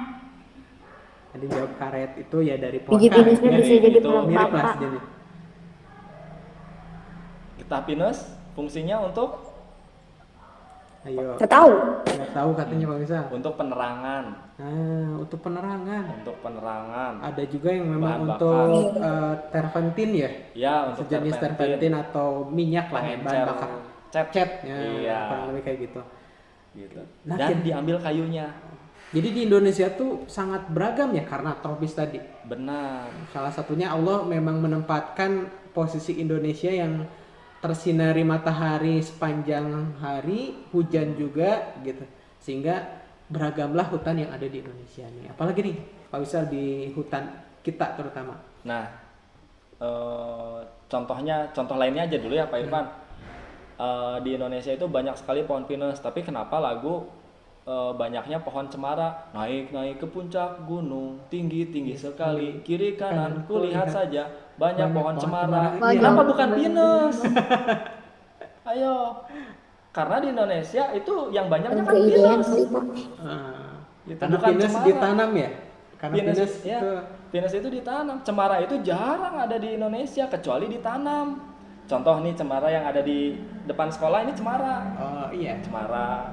Tadi jawab karet itu ya dari pohon Biji karet. pinusnya bisa jadi itu pelengkap, Mirip lah Pak. sejenis. Getah pinus fungsinya untuk Ayo. Nggak tahu. Nggak tahu katanya Pak Misal. untuk penerangan. Nah, untuk penerangan. Untuk penerangan. Ada juga yang memang Bahan untuk terpentin ya. Ya, untuk Sejenis terpentin atau minyak lah ya, bahan pengencer bakar. cat. Ya, Iya. kurang lebih kayak gitu. Gitu. Nah, Dan diambil kayunya. Jadi di Indonesia tuh sangat beragam ya karena tropis tadi. Benar. Salah satunya Allah memang menempatkan posisi Indonesia yang tersinari matahari sepanjang hari, hujan juga gitu. Sehingga beragamlah hutan yang ada di Indonesia nih. Apalagi nih Pak Wisal di hutan kita terutama. Nah, contoh lainnya aja dulu ya Pak Irfan. Di Indonesia itu banyak sekali pohon pinus, tapi kenapa lagu banyaknya pohon cemara? Naik ke puncak gunung, tinggi sekali, kiri kanan kulihat saja banyak pohon cemara. Kenapa bukan pinus? Ayo, karena di Indonesia itu yang banyaknya kan Keidean pinus. kali, Pak. Gitu, Karena bukan pinus cemara. ditanam ya. Karena Pinus, pinus ya, itu pinus itu ditanam. Cemara itu jarang ada di Indonesia kecuali ditanam. Contoh nih cemara yang ada di depan sekolah ini cemara. oh iya. Cemara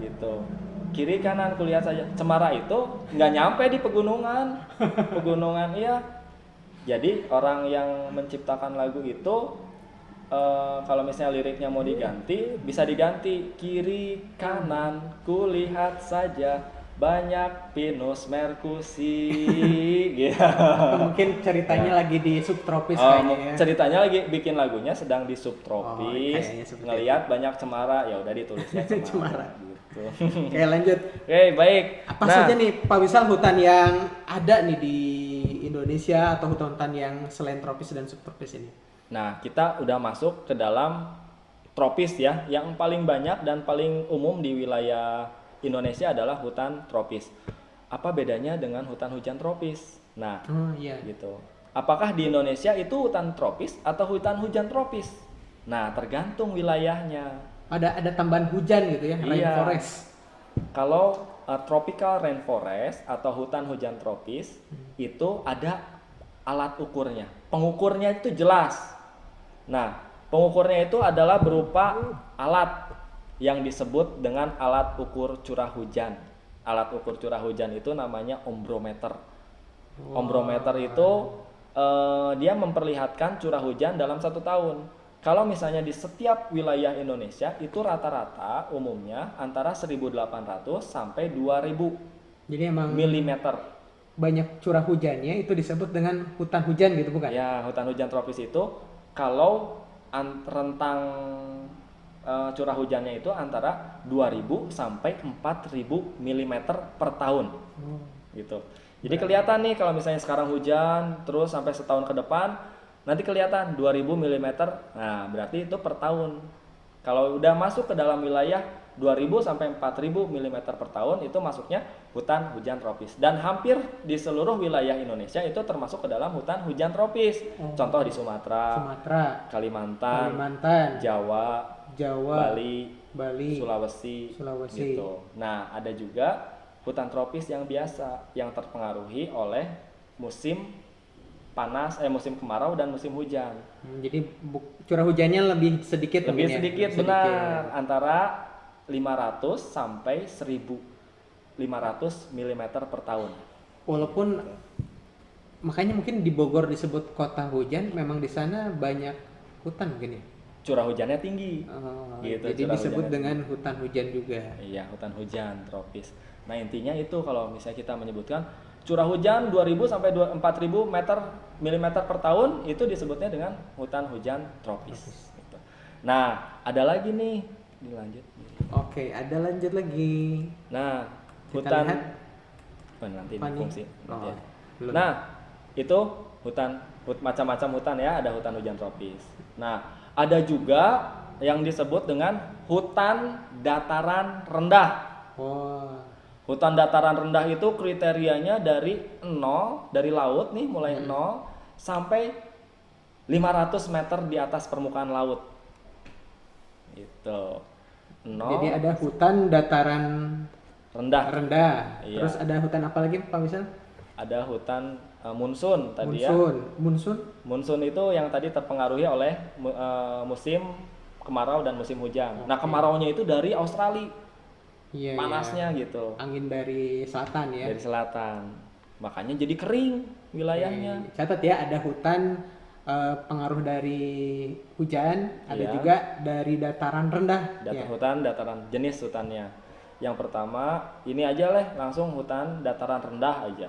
gitu. Kiri kanan kulihat saja. Cemara itu nggak nyampe di pegunungan. Pegunungan iya. Jadi orang yang menciptakan lagu itu kalau misalnya liriknya mau diganti, bisa diganti kiri kanan kulihat saja banyak pinus merkusi. Gitu. Atau mungkin ceritanya lagi di subtropis kayaknya ya. Ceritanya lagi bikin lagunya sedang di subtropis, kayaknya seperti ngelihat banyak cemara, ya udah ditulisnya cemara. Cemara. Gitu. Oke, lanjut. Oke, baik. Apa saja nih Pak Wisal hutan yang ada nih di Indonesia atau hutan-hutan yang selain tropis dan subtropis ini? Nah, kita udah masuk ke dalam tropis ya. Yang paling banyak dan paling umum di wilayah Indonesia adalah hutan tropis. Apa bedanya dengan hutan hujan tropis? Nah, Oh iya. gitu. Apakah di Indonesia itu hutan tropis atau hutan hujan tropis? Nah, tergantung wilayahnya. Ada tambahan hujan gitu ya, Iya. rainforest. Kalau tropical rainforest atau hutan hujan tropis itu ada alat ukurnya. Pengukurnya itu jelas. Nah, pengukurnya itu adalah berupa alat yang disebut dengan alat ukur curah hujan. Alat ukur curah hujan itu namanya ombrometer. Ombrometer itu dia memperlihatkan curah hujan dalam 1 tahun. Kalau misalnya di setiap wilayah Indonesia itu rata-rata umumnya antara 1.800 sampai 2.000 Jadi emang milimeter. banyak curah hujannya itu disebut dengan hutan hujan gitu bukan? Ya, hutan hujan tropis itu kalau rentang curah hujannya itu antara 2.000 sampai 4.000 milimeter per tahun. Gitu. Jadi kelihatan nih kalau misalnya sekarang hujan terus sampai setahun ke depan nanti kelihatan 2.000 mm. Nah, berarti itu per tahun. Kalau udah masuk ke dalam wilayah 2.000 sampai 4.000 mm per tahun itu masuknya hutan hujan tropis. Dan hampir di seluruh wilayah Indonesia itu termasuk ke dalam hutan hujan tropis. Contoh di Sumatera, Kalimantan, Jawa, Bali, Sulawesi. Gitu. Nah, ada juga hutan tropis yang biasa yang terpengaruhi oleh musim panas, musim kemarau dan musim hujan. Jadi curah hujannya lebih sedikit Lebih mungkin ya? sedikit, Lebih benar, antara 500 sampai 1.500 mm per tahun. Walaupun makanya mungkin di Bogor disebut kota hujan, memang di sana banyak hutan mungkin ya. Curah hujannya tinggi. Oh, Gitu, jadi curah disebut hujannya dengan hutan hujan juga. Iya, hutan hujan tropis. Nah, intinya itu kalau misalnya kita menyebutkan curah hujan 2.000 sampai 4.000 milimeter per tahun itu disebutnya dengan hutan hujan tropis. Gitu. Nah, ada lagi nih, dilanjut. Oke, ada lanjut lagi. Nah, Kita hutan lihat. nanti Apa nih? fungsi. Nanti Oh, ya. belum. Nah, itu macam-macam hutan ya, ada hutan hujan tropis. Nah, ada juga yang disebut dengan hutan dataran rendah. Oh, Hutan dataran rendah itu kriterianya dari 0, dari laut nih, mulai 0 sampai 500 meter di atas permukaan laut. Gitu. 0 jadi ada hutan dataran rendah. Iya. Terus ada hutan apa lagi Pak Wisal? Ada hutan munsun tadi ya. Munsun Monsun itu yang tadi terpengaruhi oleh musim kemarau dan musim hujan. Nah, kemaraunya itu dari Australia. Iya, Panasnya iya. gitu. Angin dari selatan ya. Dari selatan. Makanya jadi kering wilayahnya. Catat ya, ada hutan pengaruh dari hujan, ada Iya. juga dari dataran rendah. Ya. Hutan dataran, jenis hutannya. Yang pertama, ini aja lah, langsung hutan dataran rendah aja.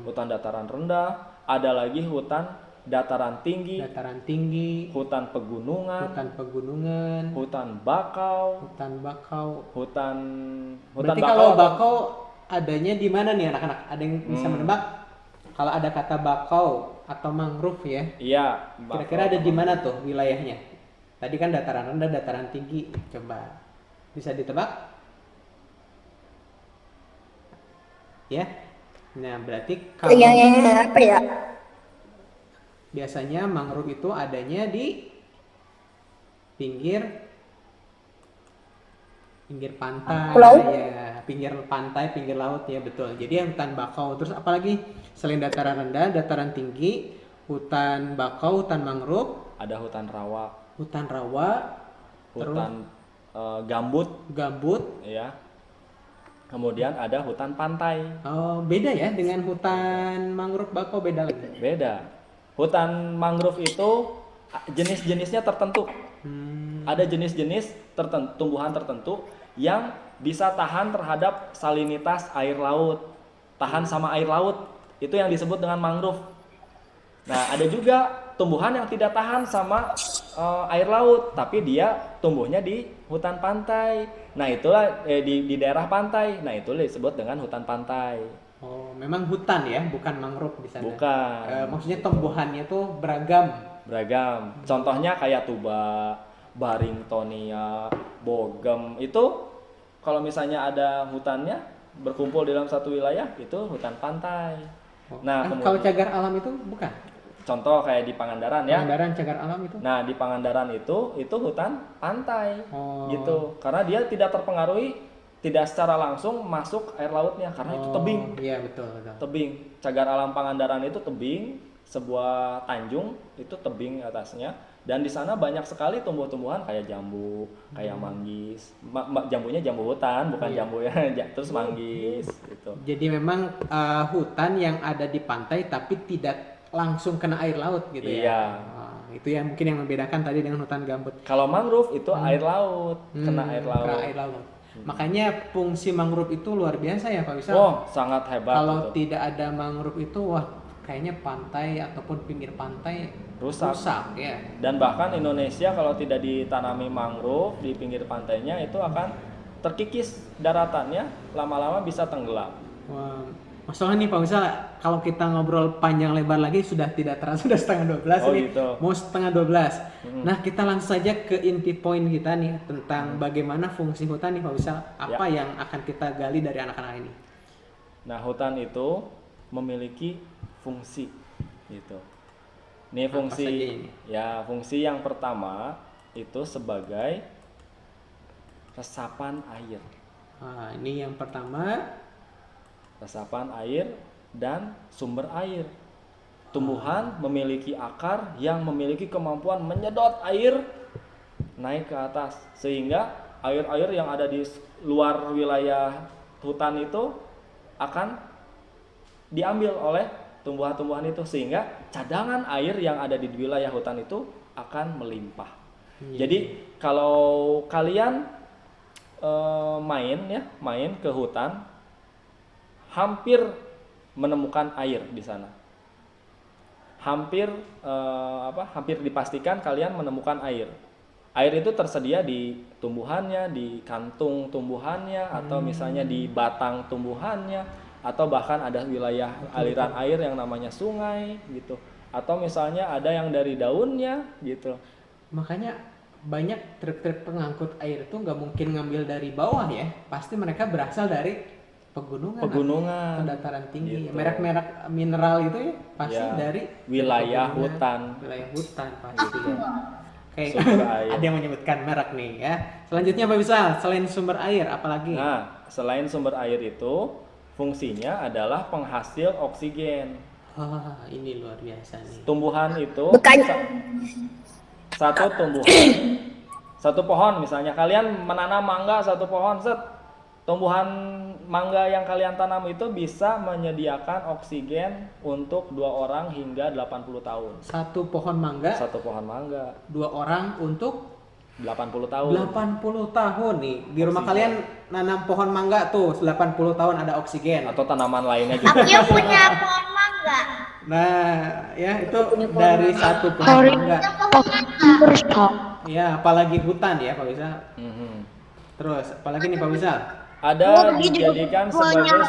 Hutan dataran rendah, ada lagi hutan dataran tinggi, hutan pegunungan, hutan bakau, hutan Berarti kalau bakau adanya di mana nih anak-anak? Ada yang bisa menebak? Kalau ada kata bakau atau mangrove ya? Iya. Kira-kira ada di mana tuh wilayahnya? Tadi kan dataran rendah, dataran tinggi. Coba bisa ditebak? Ya. Nah, berarti kalau apa ya? biasanya mangrove itu adanya di pinggir pantai, Pulau? ya, pinggir pantai, pinggir laut ya, betul. Jadi yang hutan bakau. Terus apalagi selain dataran rendah, dataran tinggi, hutan bakau, hutan mangrove, ada hutan rawa, hutan gambut, ya. Kemudian ada hutan pantai. Oh, beda ya dengan hutan mangrove bakau, beda lagi. Beda. Hutan mangrove itu jenis-jenisnya tertentu. Ada jenis-jenis tumbuhan tertentu yang bisa tahan terhadap salinitas air laut, tahan sama air laut. Itu yang disebut dengan mangrove. Nah, ada juga tumbuhan yang tidak tahan sama air laut, tapi dia tumbuhnya di hutan pantai. Nah, itulah di daerah pantai. Nah, itu disebut dengan hutan pantai. Oh, memang hutan ya, bukan mangrove di sana. Bukan. Maksudnya tumbuhannya tuh beragam. Beragam. Contohnya kayak tuba, Barringtonia, bogem. Itu kalau misalnya ada hutannya berkumpul dalam satu wilayah, itu hutan pantai. Oh. Nah, Kalau cagar alam itu bukan? contoh kayak di Pangandaran ya. Pangandaran cagar alam itu? Nah, di Pangandaran itu hutan pantai. Oh. Gitu. Karena dia tidak terpengaruhi, tidak secara langsung masuk air lautnya karena itu tebing. Iya, betul. Tebing. Cagar alam Pangandaran itu tebing, sebuah tanjung itu tebing atasnya, dan di sana banyak sekali tumbuh-tumbuhan kayak jambu, kayak manggis. Jambunya jambu hutan, bukan jambu ya, terus manggis gitu. Jadi memang hutan yang ada di pantai tapi tidak langsung kena air laut gitu ya. Iya. Itu yang mungkin yang membedakan tadi dengan hutan gambut. Kalau mangrove itu air laut, kena air laut. Kena air laut. Makanya fungsi mangrove itu luar biasa ya Pak Wisal. Oh, sangat hebat. Kalau itu. tidak ada mangrove itu, wah kayaknya pantai ataupun pinggir pantai Rusak ya. Dan bahkan Indonesia kalau tidak ditanami mangrove di pinggir pantainya itu akan terkikis daratannya, lama-lama bisa tenggelam. Wah, masalahnya nih Pak Wisal, kalau kita ngobrol panjang lebar lagi sudah tidak terasa, sudah setengah 12 nih. Gitu. Mau setengah 12. Nah, kita langsung saja ke inti poin kita nih tentang bagaimana fungsi hutan nih Pak Wisal. Apa yang akan kita gali dari anak-anak ini? Nah, hutan itu memiliki fungsi gitu. Ini fungsi ya, fungsi yang pertama itu sebagai resapan air. Nah, ini yang pertama. Resapan air dan sumber air. Tumbuhan memiliki akar yang memiliki kemampuan menyedot air naik ke atas, sehingga air-air yang ada di luar wilayah hutan itu akan diambil oleh tumbuhan-tumbuhan itu, sehingga cadangan air yang ada di wilayah hutan itu akan melimpah. Jadi kalau kalian main ke hutan, hampir menemukan air di sana. Hampir dipastikan kalian menemukan air. Air itu tersedia di tumbuhannya, di kantung tumbuhannya, atau misalnya di batang tumbuhannya, atau bahkan ada wilayah aliran air yang namanya sungai gitu. Atau misalnya ada yang dari daunnya gitu. Makanya banyak truk-truk pengangkut air itu nggak mungkin ngambil dari bawah ya. Pasti mereka berasal dari pegunungan atau dataran tinggi. Gitu. Merek-merek mineral itu ya pasti dari wilayah hutan. Wilayah hutan pasti ya. Oke, Sumber air. ada yang menyebutkan merek nih ya. Selanjutnya Pak Wisal, selain sumber air apalagi? Nah, selain sumber air itu fungsinya adalah penghasil oksigen. Wah, ini luar biasa nih. Tumbuhan itu Bukannya satu tumbuhan, satu pohon misalnya kalian menanam mangga satu pohon, tumbuhan mangga yang kalian tanam itu bisa menyediakan oksigen untuk 2 orang hingga 80 tahun. Satu pohon mangga, Satu pohon mangga 2 orang untuk 80 tahun. 80 tahun nih. Di rumah kalian nanam pohon mangga tuh 80 tahun ada oksigen. Atau tanaman lainnya juga. Aku punya pohon mangga. Nah, ya itu dari satu pohon mangga. Ya, apalagi hutan ya Pak Wisal. Terus, apalagi nih Pak Wisal? Ada dijadikan sebagai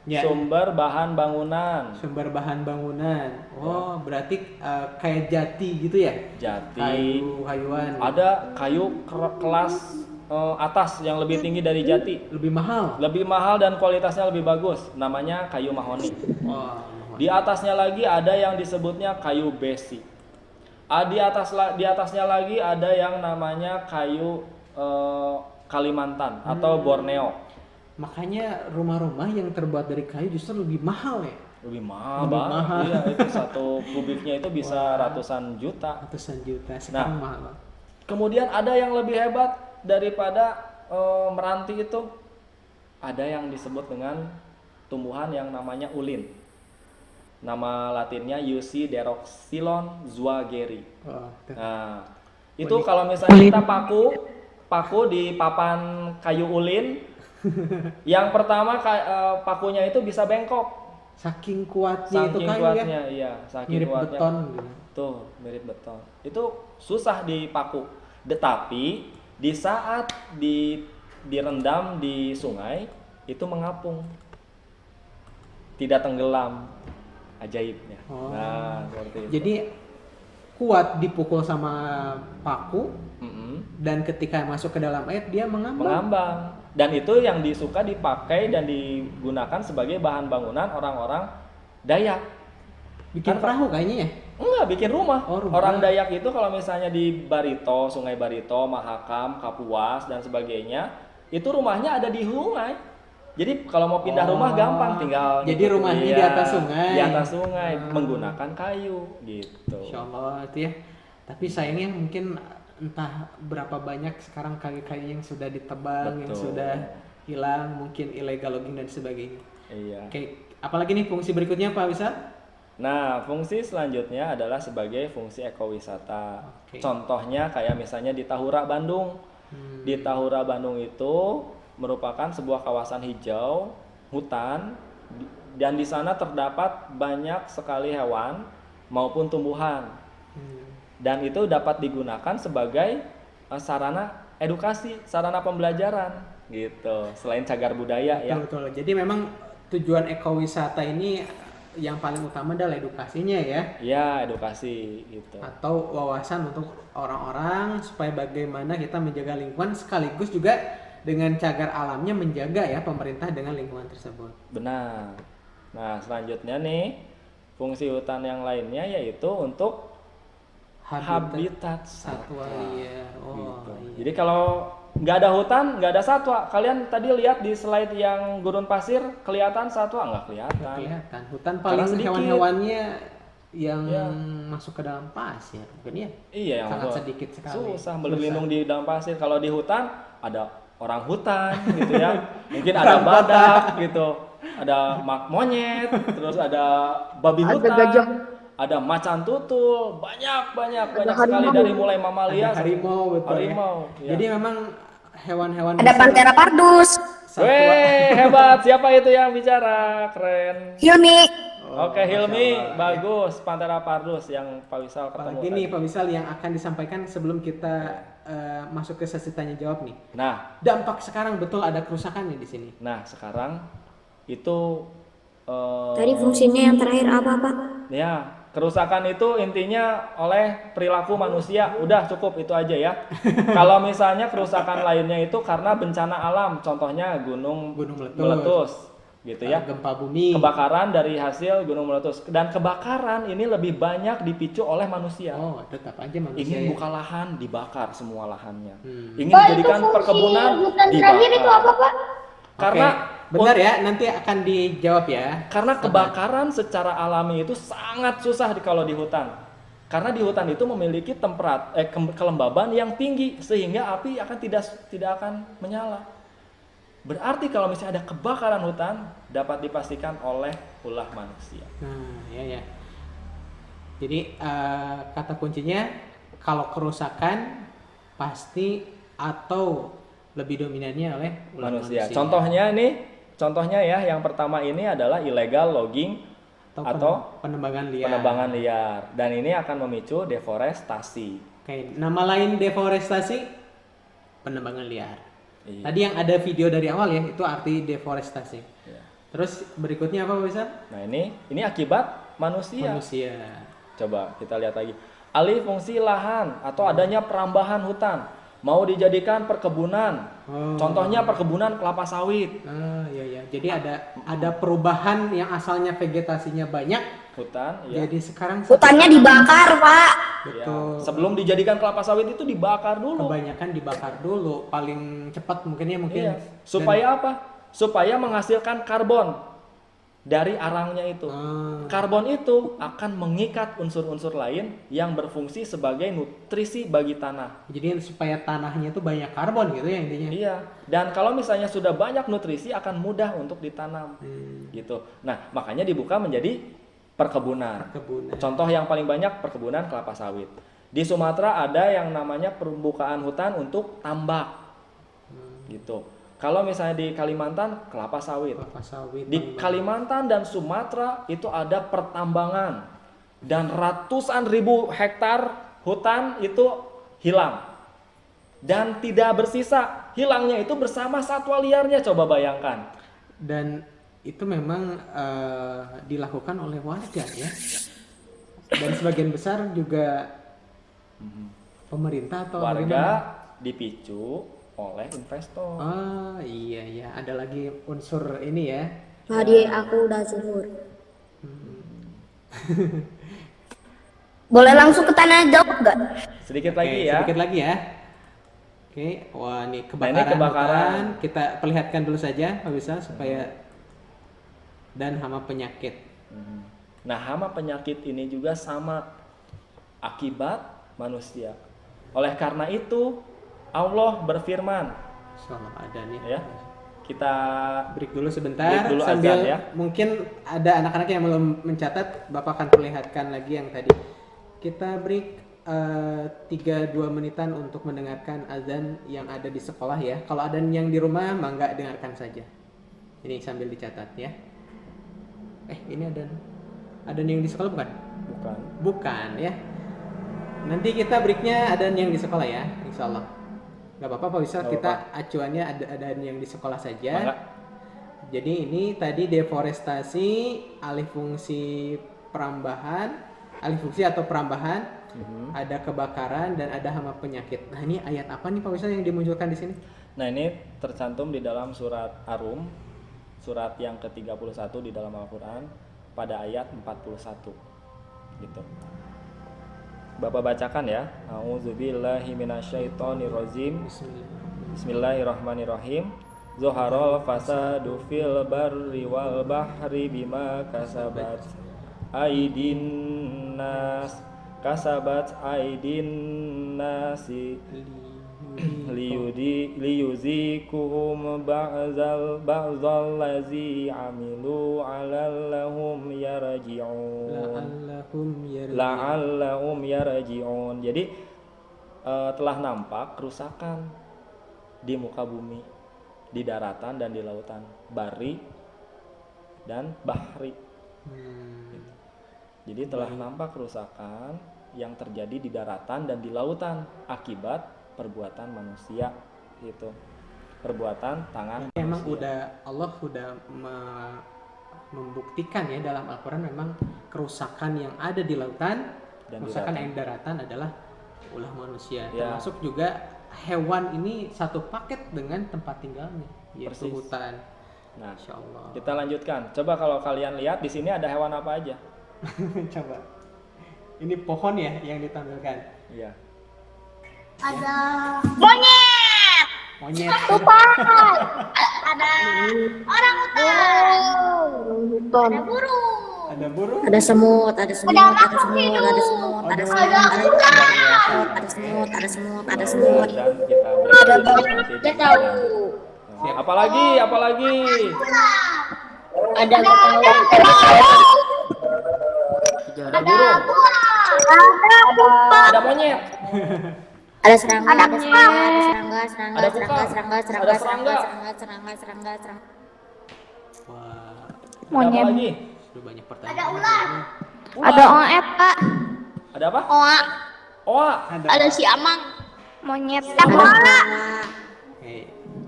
Ya, sumber bahan bangunan. sumber bahan bangunan. Oh, berarti kayak jati gitu ya? Jati. Kayu-kayuan. Ada kayu kelas atas yang lebih tinggi dari jati. Lebih mahal. Lebih mahal dan kualitasnya lebih bagus. Namanya kayu mahoni. Oh, Di atasnya lagi ada yang disebutnya kayu besi. Di atasnya lagi ada yang namanya kayu Kalimantan atau Borneo. makanya rumah-rumah yang terbuat dari kayu justru lebih mahal ya? Lebih mahal Lebih banget. mahal. Iya, itu satu kubiknya itu bisa ratusan juta. Ratusan juta. Sekarang mahal Pak. Kemudian ada yang lebih hebat daripada meranti itu. Ada yang disebut dengan tumbuhan yang namanya ulin. Nama latinnya UC deroxylon zuageri. Oh, tuh. Nah, itu kalau misalnya kita paku di papan kayu ulin, yang pertama pakunya itu bisa bengkok. Saking kuatnya itu Saking kayu kuatnya, ya. iya, saking Mirip kuatnya. beton gitu. Tuh, mirip beton. Itu susah dipaku. Tetapi di saat direndam di sungai itu mengapung. Tidak tenggelam. Ajaibnya. Oh. Nah, seperti itu. Jadi kuat dipukul sama paku Mm-mm. dan ketika masuk ke dalam air dia mengambang. Mengambang. Dan itu yang disuka dipakai dan digunakan sebagai bahan bangunan orang-orang Dayak. Bikin Kan, perahu kayaknya ya. Enggak, bikin rumah. Oh, rumah. Orang Dayak itu kalau misalnya di Barito, Sungai Barito, Mahakam, Kapuas dan sebagainya, itu rumahnya ada di sungai. Jadi kalau mau pindah rumah gampang, tinggal Jadi ngikutin rumahnya dia. di atas sungai. Di atas sungai Ah. menggunakan kayu gitu. Insya Allah itu ya. Tapi sayangnya mungkin entah berapa banyak sekarang kayu-kayu yang sudah ditebang, yang Betul. sudah hilang, mungkin illegal logging dan sebagainya. Iya. Oke, apalagi nih fungsi berikutnya Pak Wisal? Nah, fungsi selanjutnya adalah sebagai fungsi ekowisata. Oke. Contohnya kayak misalnya di Tahura Bandung. Di Tahura Bandung itu merupakan sebuah kawasan hijau, hutan, dan di sana terdapat banyak sekali hewan maupun tumbuhan. Dan itu dapat digunakan sebagai sarana edukasi, sarana pembelajaran gitu. Selain cagar budaya ya. Betul. Jadi memang tujuan ekowisata ini yang paling utama adalah edukasinya ya, Ya, edukasi gitu. atau wawasan untuk orang-orang supaya bagaimana kita menjaga lingkungan sekaligus juga dengan cagar alamnya menjaga ya pemerintah dengan lingkungan tersebut. Benar. Nah, selanjutnya nih, fungsi hutan yang lainnya yaitu untuk habitat satwa satwa. liar. Oh, Gitu. iya. Jadi kalau nggak ada hutan, nggak ada satwa. Kalian tadi lihat di slide yang gurun pasir, kelihatan satwa? Nggak kelihatan. Kelihatan. Hutan Karena paling sedikit. hewan-hewannya yang Ya. masuk ke dalam pasir, bukan ya? Iya, yang Sangat gua- sedikit sekali. Susah berlindung di dalam pasir. Kalau di hutan ada orang hutan gitu ya. Mungkin ada badak gitu. Ada monyet, terus ada babi Ada hutan. gajah. Ada macan tutul, banyak Ada sekali harimau. dari mulai mamalia Ada harimau, betul harimau, ya. ya. Jadi memang hewan-hewan Ada besar, pantera pardus, satwa. Weh, hebat. Siapa itu yang bicara? Keren. Hilmi. Oke, Masya Hilmi, Allah. bagus. Pantera pardus yang Pak Wisal ketemu. Apalagi nih tadi. Pak Wisal yang akan disampaikan sebelum kita masuk ke sesi tanya jawab nih. Nah, Dampak sekarang betul ada kerusakan nih di sini. sekarang itu Tadi fungsinya yang terakhir apa, Pak? ya, kerusakan itu intinya oleh perilaku manusia. Udah cukup itu aja ya. Kalau misalnya kerusakan lainnya itu karena bencana alam, contohnya gunung Gunung meletus gitu ya. Gempa bumi. Kebakaran dari hasil gunung meletus. Dan kebakaran ini lebih banyak dipicu oleh manusia. Oh, tetap aja manusia. Ingin ya. buka lahan, dibakar semua lahannya. Ingin Pak, itu jadikan fungsi perkebunan, hutan terakhir itu apa, Pak? Karena Oke, benar ya, nanti akan dijawab ya. Karena kebakaran secara alami itu sangat susah kalau di hutan. Karena di hutan itu memiliki kelembaban yang tinggi sehingga api akan tidak akan menyala. Berarti kalau misalnya ada kebakaran hutan dapat dipastikan oleh ulah manusia. Nah, ya. Jadi kata kuncinya kalau kerusakan pasti atau lebih dominannya oleh ulah manusia. Contohnya ya, yang pertama ini adalah illegal logging atau penebangan liar. penebangan liar, dan ini akan memicu deforestasi. Oke, nama lain deforestasi penebangan liar. Iya. Tadi yang ada video dari awal ya, itu arti deforestasi. Iya. Terus berikutnya apa Pak Wisal? Nah, ini akibat manusia. Coba kita lihat lagi. Alih fungsi lahan atau adanya perambahan hutan mau dijadikan perkebunan. Oh. Contohnya perkebunan kelapa sawit. Ah, iya. Jadi ada perubahan yang asalnya vegetasinya banyak, Hutan, ya. jadi sekarang Hutannya dibakar, Pak. Ya. betul. Sebelum dijadikan kelapa sawit itu dibakar dulu. Kebanyakan dibakar dulu, paling cepat mungkin. Iya. Supaya apa? Supaya menghasilkan karbon dari arangnya itu. Karbon itu akan mengikat unsur-unsur lain yang berfungsi sebagai nutrisi bagi tanah. Jadi supaya tanahnya itu banyak karbon gitu ya intinya. Iya. Dan kalau misalnya sudah banyak nutrisi akan mudah untuk ditanam. Gitu. Nah, makanya dibuka menjadi perkebunan. Perkebunan. Contoh yang paling banyak perkebunan kelapa sawit. Di Sumatera ada yang namanya pembukaan hutan untuk tambak. Gitu. Kalau misalnya di Kalimantan kelapa sawit. Kelapa sawit. Di Kalimantan dan Sumatera itu ada pertambangan dan ratusan ribu hektar hutan itu hilang dan tidak bersisa. Hilangnya itu bersama satwa liarnya, coba bayangkan. Dan itu memang dilakukan oleh warga ya. Dan sebagian besar juga pemerintah atau Warga bagaimana? dipicu oleh investor. Oh iya, ada lagi unsur ini ya. Tadi aku udah zuhur. Boleh langsung ke tanya jawab nggak? Sedikit Oke, lagi ya. sedikit lagi ya. Oke, wah ini Nah, kebakaran, ini kebakaran. hutan. Kita perlihatkan dulu saja Pak bisa supaya dan hama penyakit. Nah, hama penyakit ini juga sama akibat manusia. Oleh karena itu Allah berfirman, Insyaallah ada nih. ya. Kita Break dulu sebentar Break dulu sambil azan ya. mungkin ada anak-anak yang belum mencatat, Bapak akan perlihatkan lagi yang tadi. Kita break 3-2 menitan untuk mendengarkan azan yang ada di sekolah ya. Kalau ada yang di rumah mangga dengarkan saja. Ini sambil dicatat ya. Ini ada yang di sekolah bukan? bukan. Bukan ya. Nanti kita breaknya ada yang di sekolah ya, insya Allah. Gak apa-apa Pak Wisal, Nggak kita acuannya ada yang di sekolah saja. Mangga. Jadi ini tadi deforestasi, alih fungsi atau perambahan, ada kebakaran dan ada hama penyakit. Nah ini ayat apa nih Pak Wisal yang dimunculkan di sini? Nah, ini tercantum di dalam surat Ar-Rum, surat yang ke-31 di dalam Al-Qur'an pada ayat 41. Gitu. Bapak bacakan ya. A'udzubillahi minasyaitonirrajim. Bismillahirrahmanirrahim. Zoharol fasadu fil barri wal bahri bima kasabat aidin nasi liyuzikuhum ba'zal lazi amilu alallahum yarji'un. La'allahum yarji'un. Jadi telah nampak kerusakan di muka bumi, di daratan dan di lautan, bari dan bahri. Jadi telah nampak kerusakan yang terjadi di daratan dan di lautan akibat perbuatan manusia, itu perbuatan tangan Memang manusia. Allah sudah membuktikan ya dalam Al-Quran memang kerusakan yang ada di lautan, Dan di kerusakan daratan. yang di daratan adalah ulah manusia. Ya. Termasuk juga hewan ini satu paket dengan tempat tinggalnya, yaitu Persis. hutan. Nah, Insya Allah. kita lanjutkan. Coba kalau kalian lihat di sini ada hewan apa aja? Coba. Ini pohon ya yang ditampilkan. Iya. Ada Monyet. Monyet. ada orang hutan. Ada burung. Ada burung. Ada semut, ada semut, ada semut, ada semut, ada semut, ada semut, ada semut. Dan kita break nanti di lanjut. Tahu. Apalagi? Ada Ada burung, ada monyet, ada serangga, ada serangga, Ada kukang. Ada serangga. serangga. Wah, Ada apa lagi? sudah banyak pertanyaan. Ada ular. Ada oet, Pak. Ada apa? Oa. Oa. Ada si amang. Monyet. Oke.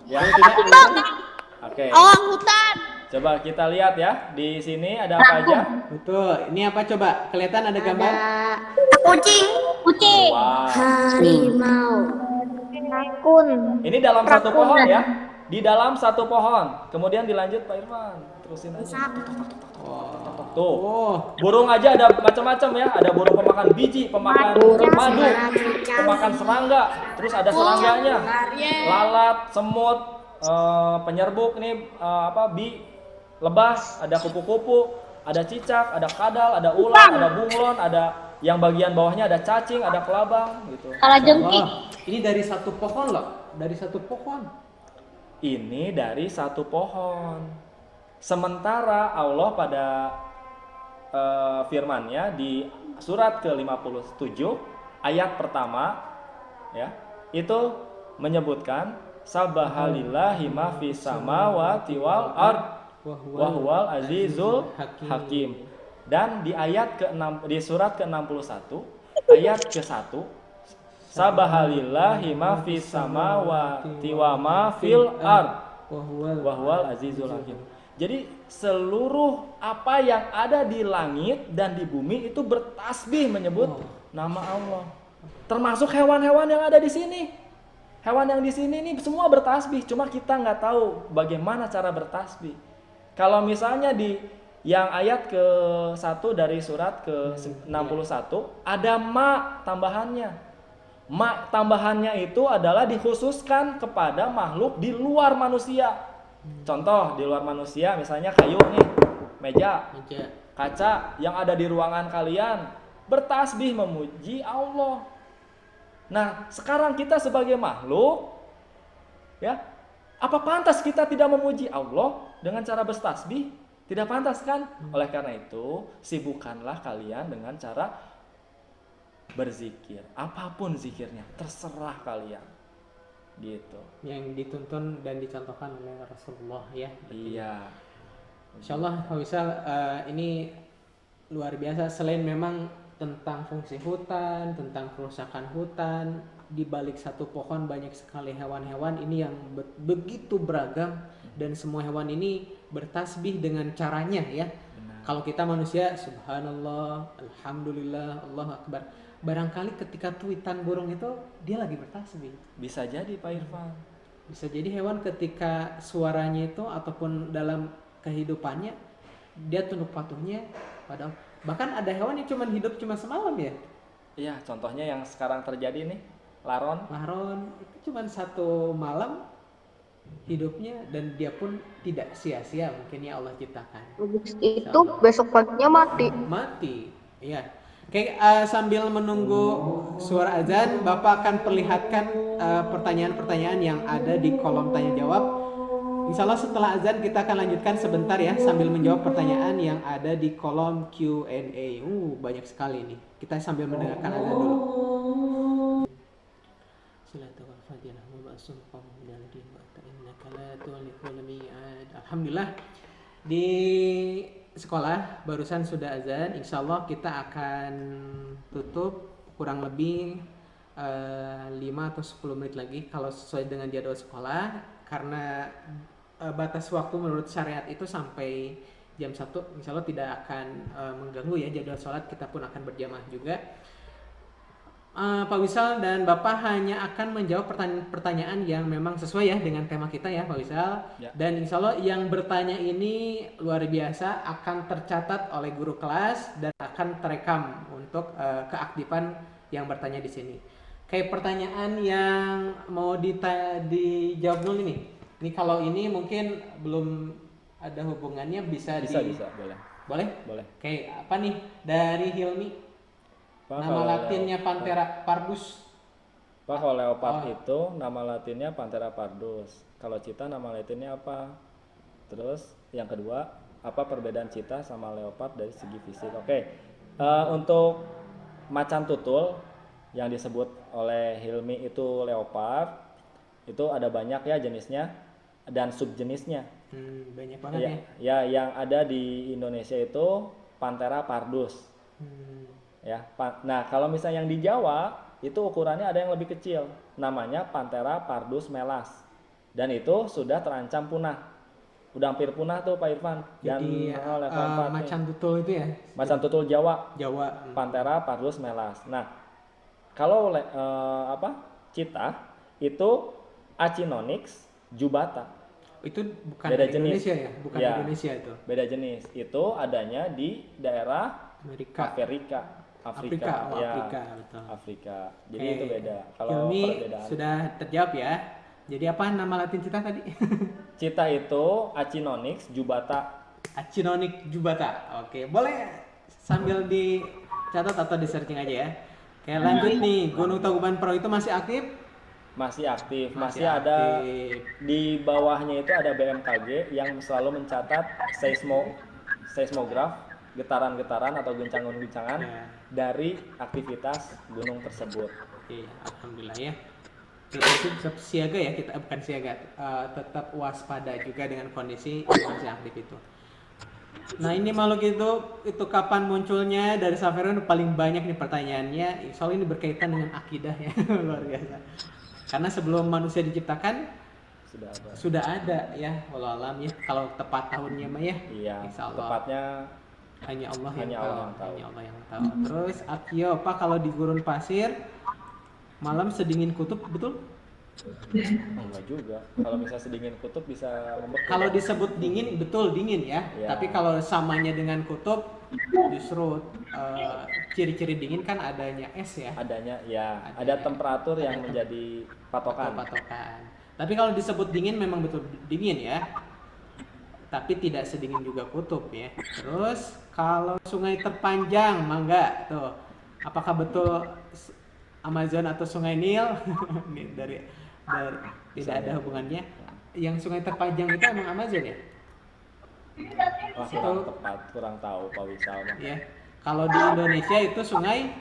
Ya, tidak. Oke. Orang hutan. Coba kita lihat ya. Di sini ada apa aja? Betul. Ini apa coba? Kelihatan ada gambar? Kucing. Kucing. Wah. Harimau. Rakun. Ini dalam satu pohon ya. Di dalam satu pohon. Kemudian dilanjut Pak Irfan. Terusin aja. Tuh. Oh, Burung aja ada macam-macam ya. Ada burung pemakan biji, pemakan madu, pemakan serangga. Terus ada serangganya. Lalat, semut, penyerbuk ini lebah, ada kupu-kupu, ada cicak, ada kadal, ada ular, ada bunglon, ada yang bagian bawahnya ada cacing, ada kelabang gitu. Kalajengking. wah. Ini dari satu pohon loh. Dari satu pohon. Ini dari satu pohon. Sementara Allah pada firman-Nya di surat ke-57 ayat pertama ya. Itu menyebutkan sabahalillahi ma fis samawati wal ard wa huwal azizul hakim. Dan di ayat ke-6 di surat ke-61 ayat ke-1 sabahalillahi ma fis samawati wa ma fil ard wa huwal azizul hakim. Jadi seluruh apa yang ada di langit dan di bumi itu bertasbih menyebut nama Allah. Termasuk hewan-hewan yang ada di sini. Hewan yang di sini ini semua bertasbih, cuma kita nggak tahu bagaimana cara bertasbih. Kalau misalnya di yang ayat ke-1 dari surat ke-61 ada ma tambahannya. Ma tambahannya itu adalah dikhususkan kepada makhluk di luar manusia. Contoh di luar manusia misalnya kayu nih, meja, kaca yang ada di ruangan kalian bertasbih memuji Allah. Nah, sekarang kita sebagai makhluk ya, apa pantas kita tidak memuji Allah dengan cara bertasbih? Tidak pantas kan? Oleh karena itu, sibukkanlah kalian dengan cara berzikir. Apapun zikirnya, terserah kalian. Gitu. Yang dituntun dan dicontohkan oleh Rasulullah ya. Iya. Insyaallah Pak Wisal, ini luar biasa. Selain memang tentang fungsi hutan, tentang kerusakan hutan, di balik satu pohon banyak sekali hewan-hewan ini yang begitu beragam dan semua hewan ini bertasbih dengan caranya ya. Benar. Kalau kita manusia subhanallah, alhamdulillah, Allahu akbar. Barangkali ketika tweetan burung itu dia lagi bertasbih. Bisa jadi Pak Irfan. Bisa jadi hewan ketika suaranya itu ataupun dalam kehidupannya dia tunduk patuhnya pada, bahkan ada hewan yang hidup cuma semalam ya. Iya, contohnya yang sekarang terjadi nih, laron. Laron itu cuma satu malam hidupnya dan dia pun tidak sia-sia mungkin ya Allah ciptakan. Habis itu besok paginya Mati. Iya. Oke, sambil menunggu suara azan, Bapak akan perlihatkan pertanyaan-pertanyaan yang ada di kolom tanya jawab. Insya Allah setelah azan kita akan lanjutkan sebentar ya sambil menjawab pertanyaan yang ada di kolom Q&A. Banyak sekali nih. Kita sambil mendengarkan azan dulu. Alhamdulillah di sekolah barusan sudah azan. Insya Allah kita akan tutup kurang lebih 5 atau 10 menit lagi kalau sesuai dengan jadwal sekolah, karena batas waktu menurut syariat itu sampai jam 1. Insya Allah tidak akan mengganggu ya jadwal sholat, kita pun akan berjamaah juga. Pak Wisal dan Bapak hanya akan menjawab pertanyaan yang memang sesuai ya dengan tema kita ya Pak Wisal ya. Dan insya Allah yang bertanya ini luar biasa akan tercatat oleh guru kelas dan akan terekam untuk keaktifan yang bertanya di sini. Kayak pertanyaan yang mau dijawab dulu nih. Ini kalau ini mungkin belum ada hubungannya bisa boleh. Boleh? Kayak apa nih dari Hilmi? Nama latinnya Panthera pardus. Pak, kalau leopard itu nama latinnya Panthera pardus. Kalau cheetah nama latinnya apa? Terus yang kedua, apa perbedaan cheetah sama leopard dari segi fisik? Oke. Untuk macan tutul yang disebut oleh Hilmi itu leopard, itu ada banyak ya jenisnya dan subjenisnya. Banyak banget ya. Ya, yang ada di Indonesia itu Panthera pardus. Ya, nah kalau misalnya yang di Jawa itu ukurannya ada yang lebih kecil, namanya Panthera pardus melas, dan itu sudah terancam punah, udah hampir punah tuh Pak Irfan. Jadi macan tutul itu ya? Macan tutul Jawa. Panthera pardus melas. Nah kalau cheetah itu Achinonyx jubata. Itu bukan beda di jenis. Indonesia ya? Bukan ya, di Indonesia itu. Beda jenis. Itu adanya di daerah Afrika, betul. Afrika. Jadi itu beda. Kalau ini sudah terjawab ya. Jadi apa nama latin cheetah tadi? Cheetah itu Achinonyx jubata. Achinonyx jubata. Oke, boleh sambil dicatat atau di searching aja ya. Oke, lanjut nih. Gunung Tangkuban Perahu itu masih aktif? Masih aktif. Masih ada di bawahnya itu ada BMKG yang selalu mencatat seismograf getaran-getaran atau guncangan-guncangan Ya. dari aktivitas gunung tersebut. Oke, alhamdulillah ya. Tetap siaga ya kita, bukan siaga, tetap waspada juga dengan kondisi yang masih aktif itu. Nah ini makhluk itu kapan munculnya dari Safero paling banyak nih pertanyaannya. Soal ini berkaitan dengan akidah ya luar biasa. Karena sebelum manusia diciptakan Sudah ada. ya, walau alam ya. Kalau tepat tahunnya mah ya, Iya, insya Allah. tepatnya Hanya Allah yang Hanya tahu. Allah yang tahu. Hanya Allah yang tahu. Terus Akio, Pak, kalau di gurun pasir malam sedingin kutub, betul? enggak juga. Kalau misalnya sedingin kutub bisa membeku. Kalau disebut dingin, betul dingin ya. Ya. Tapi kalau samanya dengan kutub, justru ciri-ciri dingin kan adanya es ya. Adanya ya, Adanya. ada temperatur yang menjadi patokan. Patokan. Tapi kalau disebut dingin memang betul dingin ya. Tapi tidak sedingin juga kutub ya. Terus kalau sungai terpanjang, mangga tuh. Apakah betul Amazon atau Sungai Nil? Ini dari tidak ada hubungannya. Yang sungai terpanjang itu emang Amazon ya? Wah, kurang tepat, kurang tahu Pak Wisal mah. Ya. Kalau di Indonesia itu Sungai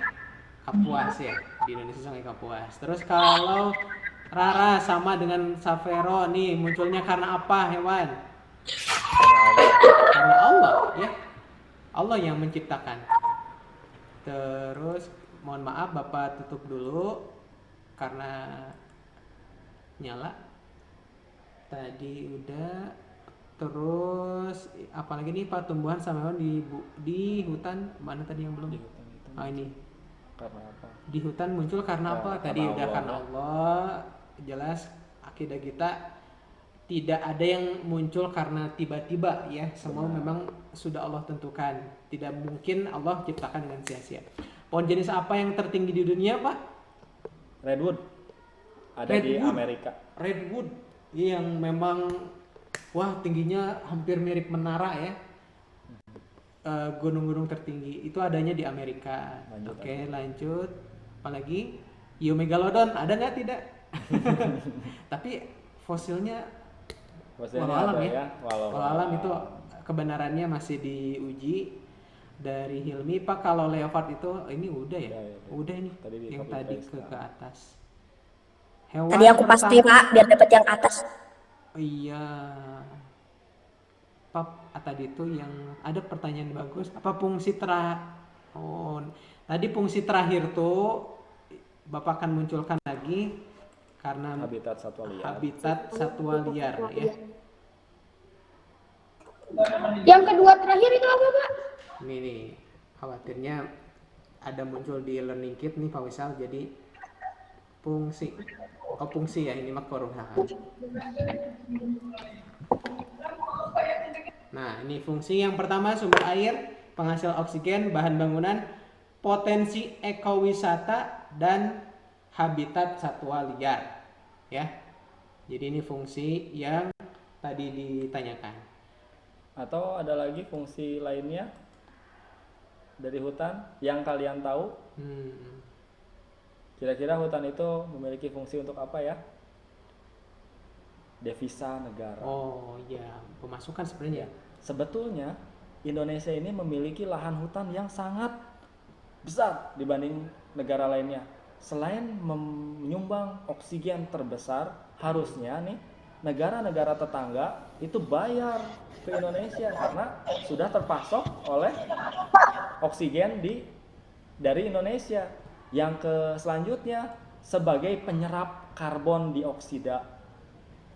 Kapuas ya. Di Indonesia Sungai Kapuas. Terus kalau Rara sama dengan Safero nih munculnya karena apa hewan? Karena Allah ya. Allah yang menciptakan. Terus mohon maaf Bapak tutup dulu karena nyala. Tadi udah. Terus apalagi nih Pak, tumbuhan sama hewan di hutan mana tadi yang belum? Di hutan itu Ini karena apa? di hutan muncul karena apa? Karena Tadi udah Allah. karena Allah. Jelas akidah kita tidak ada yang muncul karena tiba-tiba ya. Semua memang sudah Allah tentukan. Tidak mungkin Allah ciptakan dengan sia-sia. Pohon jenis apa yang tertinggi di dunia, Pak? Redwood ada di Redwood. Amerika. Redwood yang memang wah tingginya hampir mirip menara ya. Gunung-gunung tertinggi itu adanya di Amerika. Lanjut, Oke, lanjut. Apalagi Megalodon ada nggak? Tidak. Tapi fosilnya Fosilnya walau alam ada ya. ya, walau Walau alam itu kebenarannya masih diuji. Dari Hilmi, Pak, kalau leopard itu ini udah ya? Ya. Udah ini Tadi di yang copy tadi paste, ke atas. Hewan Tadi aku pasti pertama- Pak biar dapat yang atas. Oh iya. Pak, tadi itu yang ada pertanyaan bagus. Apa fungsi oh, tadi fungsi terakhir tuh Bapak akan munculkan lagi karena habitat satwa liar. habitat satwa liar ya. Yang kedua terakhir itu apa, Pak? Ini nih, khawatirnya ada muncul di learning kit nih Pak Wisal, jadi fungsi. Oh fungsi ya, ini mah kerusakan. Nah, ini fungsi yang pertama sumber air, penghasil oksigen, bahan bangunan, potensi ekowisata dan habitat satwa liar. Ya. Jadi ini fungsi yang tadi ditanyakan. Atau ada lagi fungsi lainnya dari hutan yang kalian tahu? Kira-kira hutan itu memiliki fungsi untuk apa ya? Devisa negara. Oh iya, pemasukan sebenarnya. Sebetulnya Indonesia ini memiliki lahan hutan yang sangat besar dibanding negara lainnya. Selain menyumbang oksigen terbesar, harusnya nih negara-negara tetangga itu bayar ke Indonesia karena sudah terpasok oleh oksigen dari Indonesia. Yang selanjutnya sebagai penyerap karbon dioksida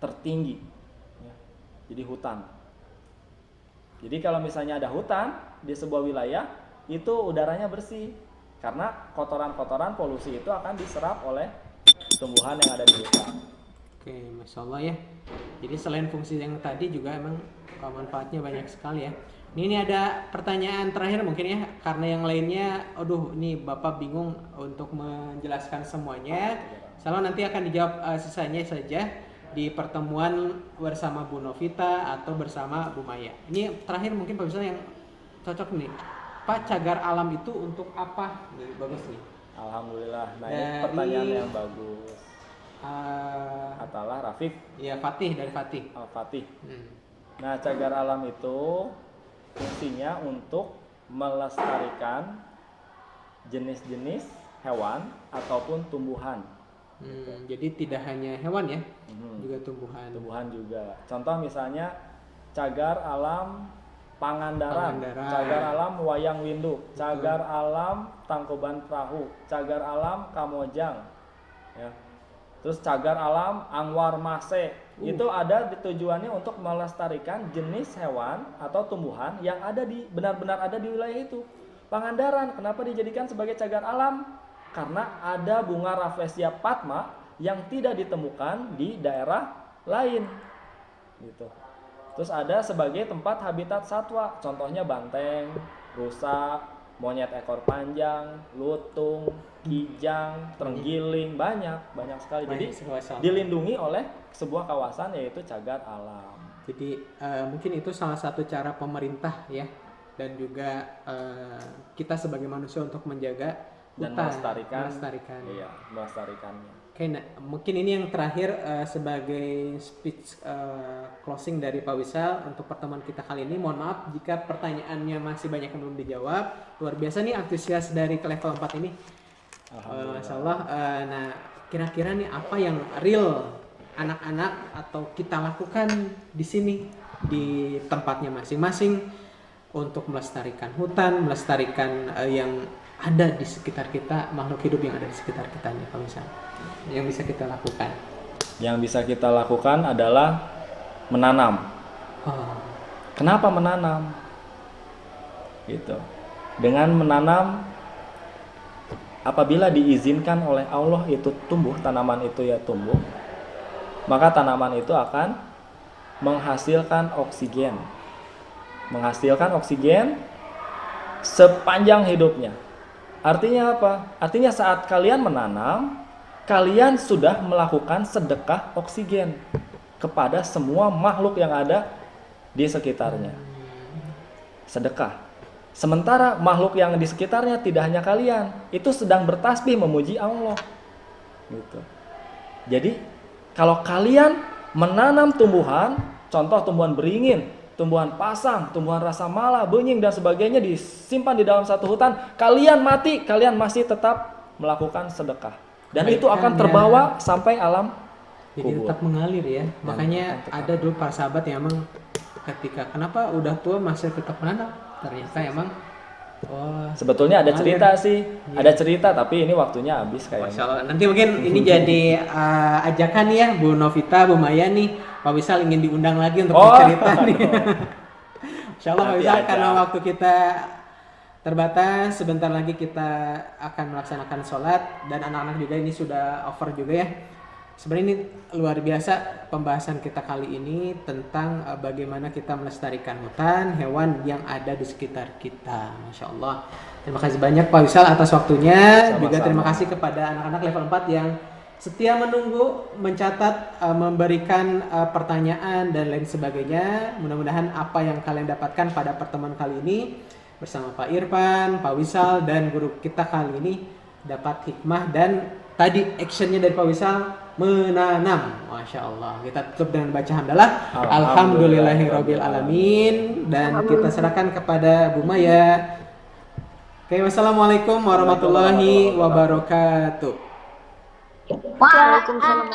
tertinggi, ya. Jadi hutan. Jadi kalau misalnya ada hutan di sebuah wilayah, itu udaranya bersih karena kotoran-kotoran polusi itu akan diserap oleh tumbuhan yang ada di hutan. Oke, Masya Allah ya. Jadi selain fungsi yang tadi juga emang manfaatnya banyak sekali ya. Ini ada pertanyaan terakhir mungkin ya, karena yang lainnya, aduh ini Bapak bingung untuk menjelaskan semuanya. Selalu nanti akan dijawab sisanya saja di pertemuan bersama Bu Novita atau bersama Bu Maya. Ini terakhir mungkin Pak Bisa yang cocok nih. Pak, cagar alam itu untuk apa? Nih, bagus nih. Alhamdulillah. Nah, ini Dari- pertanyaan yang bagus. Atalah Rafif Ya Fatih dari Fatih. Al-Fatih. Nah, cagar alam itu fungsinya untuk melestarikan jenis-jenis hewan ataupun tumbuhan. Jadi tidak hanya hewan ya, Mhm. juga tumbuhan. Tumbuhan juga. Contoh misalnya cagar alam Pangandaran, Pangandaran. cagar alam Wayang Windu, cagar alam Tangkuban Perahu, cagar alam Kamojang, ya. Terus cagar alam Anwar Mase. Itu ada tujuannya untuk melestarikan jenis hewan atau tumbuhan yang ada di benar-benar ada di wilayah itu. Pangandaran kenapa dijadikan sebagai cagar alam? Karena ada bunga Rafflesia Padma yang tidak ditemukan di daerah lain. Gitu. Terus ada sebagai tempat habitat satwa, contohnya banteng, rusa, monyet ekor panjang, lutung, kijang, terenggiling, banyak sekali. Jadi dilindungi oleh sebuah kawasan yaitu cagar alam. Jadi mungkin itu salah satu cara pemerintah ya, dan juga kita sebagai manusia untuk menjaga Dan hutan, melestarikan. Iya, melestarikannya. Oke, nah, mungkin ini yang terakhir sebagai speech closing dari Pak Wisal untuk pertemuan kita kali ini. Mohon maaf jika pertanyaannya masih banyak yang belum dijawab. Luar biasa nih antusias dari ke level 4 ini. Masya Allah. Nah, kira-kira nih apa yang real anak-anak atau kita lakukan di sini di tempatnya masing-masing untuk melestarikan hutan, melestarikan yang ada di sekitar kita, makhluk hidup yang ada di sekitar kita nih Pak Wisal. Yang bisa kita lakukan. Yang bisa kita lakukan adalah menanam. Kenapa menanam? Gitu. Dengan menanam, apabila diizinkan oleh Allah itu tumbuh, tanaman itu ya tumbuh, maka tanaman itu akan menghasilkan oksigen. Menghasilkan oksigen sepanjang hidupnya. Artinya apa? Artinya saat kalian menanam, kalian sudah melakukan sedekah oksigen kepada semua makhluk yang ada di sekitarnya. Sedekah. Sementara makhluk yang di sekitarnya tidak hanya kalian, itu sedang bertasbih memuji Allah. Gitu. Jadi, kalau kalian menanam tumbuhan, contoh tumbuhan beringin, tumbuhan pasang, tumbuhan rasa mala, benying dan sebagainya disimpan di dalam satu hutan, kalian mati, kalian masih tetap melakukan sedekah. Dan itu akan terbawa sampai alam jadi kubur. tetap mengalir ya. Makanya ada dulu para sahabat yang emang ketika kenapa udah tua masih tetap menanam? Ternyata emang sebetulnya ada mengalir. cerita sih, ada cerita tapi ini waktunya habis kayaknya. Masya Allah. Nanti mungkin ini jadi ajakan ya Bu Novita, Bu Maya nih, Pak Wisal ingin diundang lagi untuk bercerita nih. Insya Allah Pak Nanti Wisal, aja. karena waktu kita terbatas, sebentar lagi kita akan melaksanakan sholat dan anak-anak juga ini sudah over juga ya. Sebenarnya ini luar biasa pembahasan kita kali ini tentang bagaimana kita melestarikan hutan, hewan yang ada di sekitar kita. Masya Allah. Terima kasih banyak Pak Wisal atas waktunya. Sama-sama. Juga terima kasih kepada anak-anak level 4 yang setia menunggu, mencatat, memberikan pertanyaan dan lain sebagainya. Mudah-mudahan apa yang kalian dapatkan pada pertemuan kali ini bersama Pak Irfan, Pak Wisal dan guru kita kali ini dapat hikmah dan tadi actionnya dari Pak Wisal menanam. Masya Allah. Kita tutup dengan baca hamdalah. Alhamdulillahirabbil alamin, dan kita serahkan kepada Bu Maya. Oke, wassalamualaikum warahmatullahi wabarakatuh. Waalaikumsalam.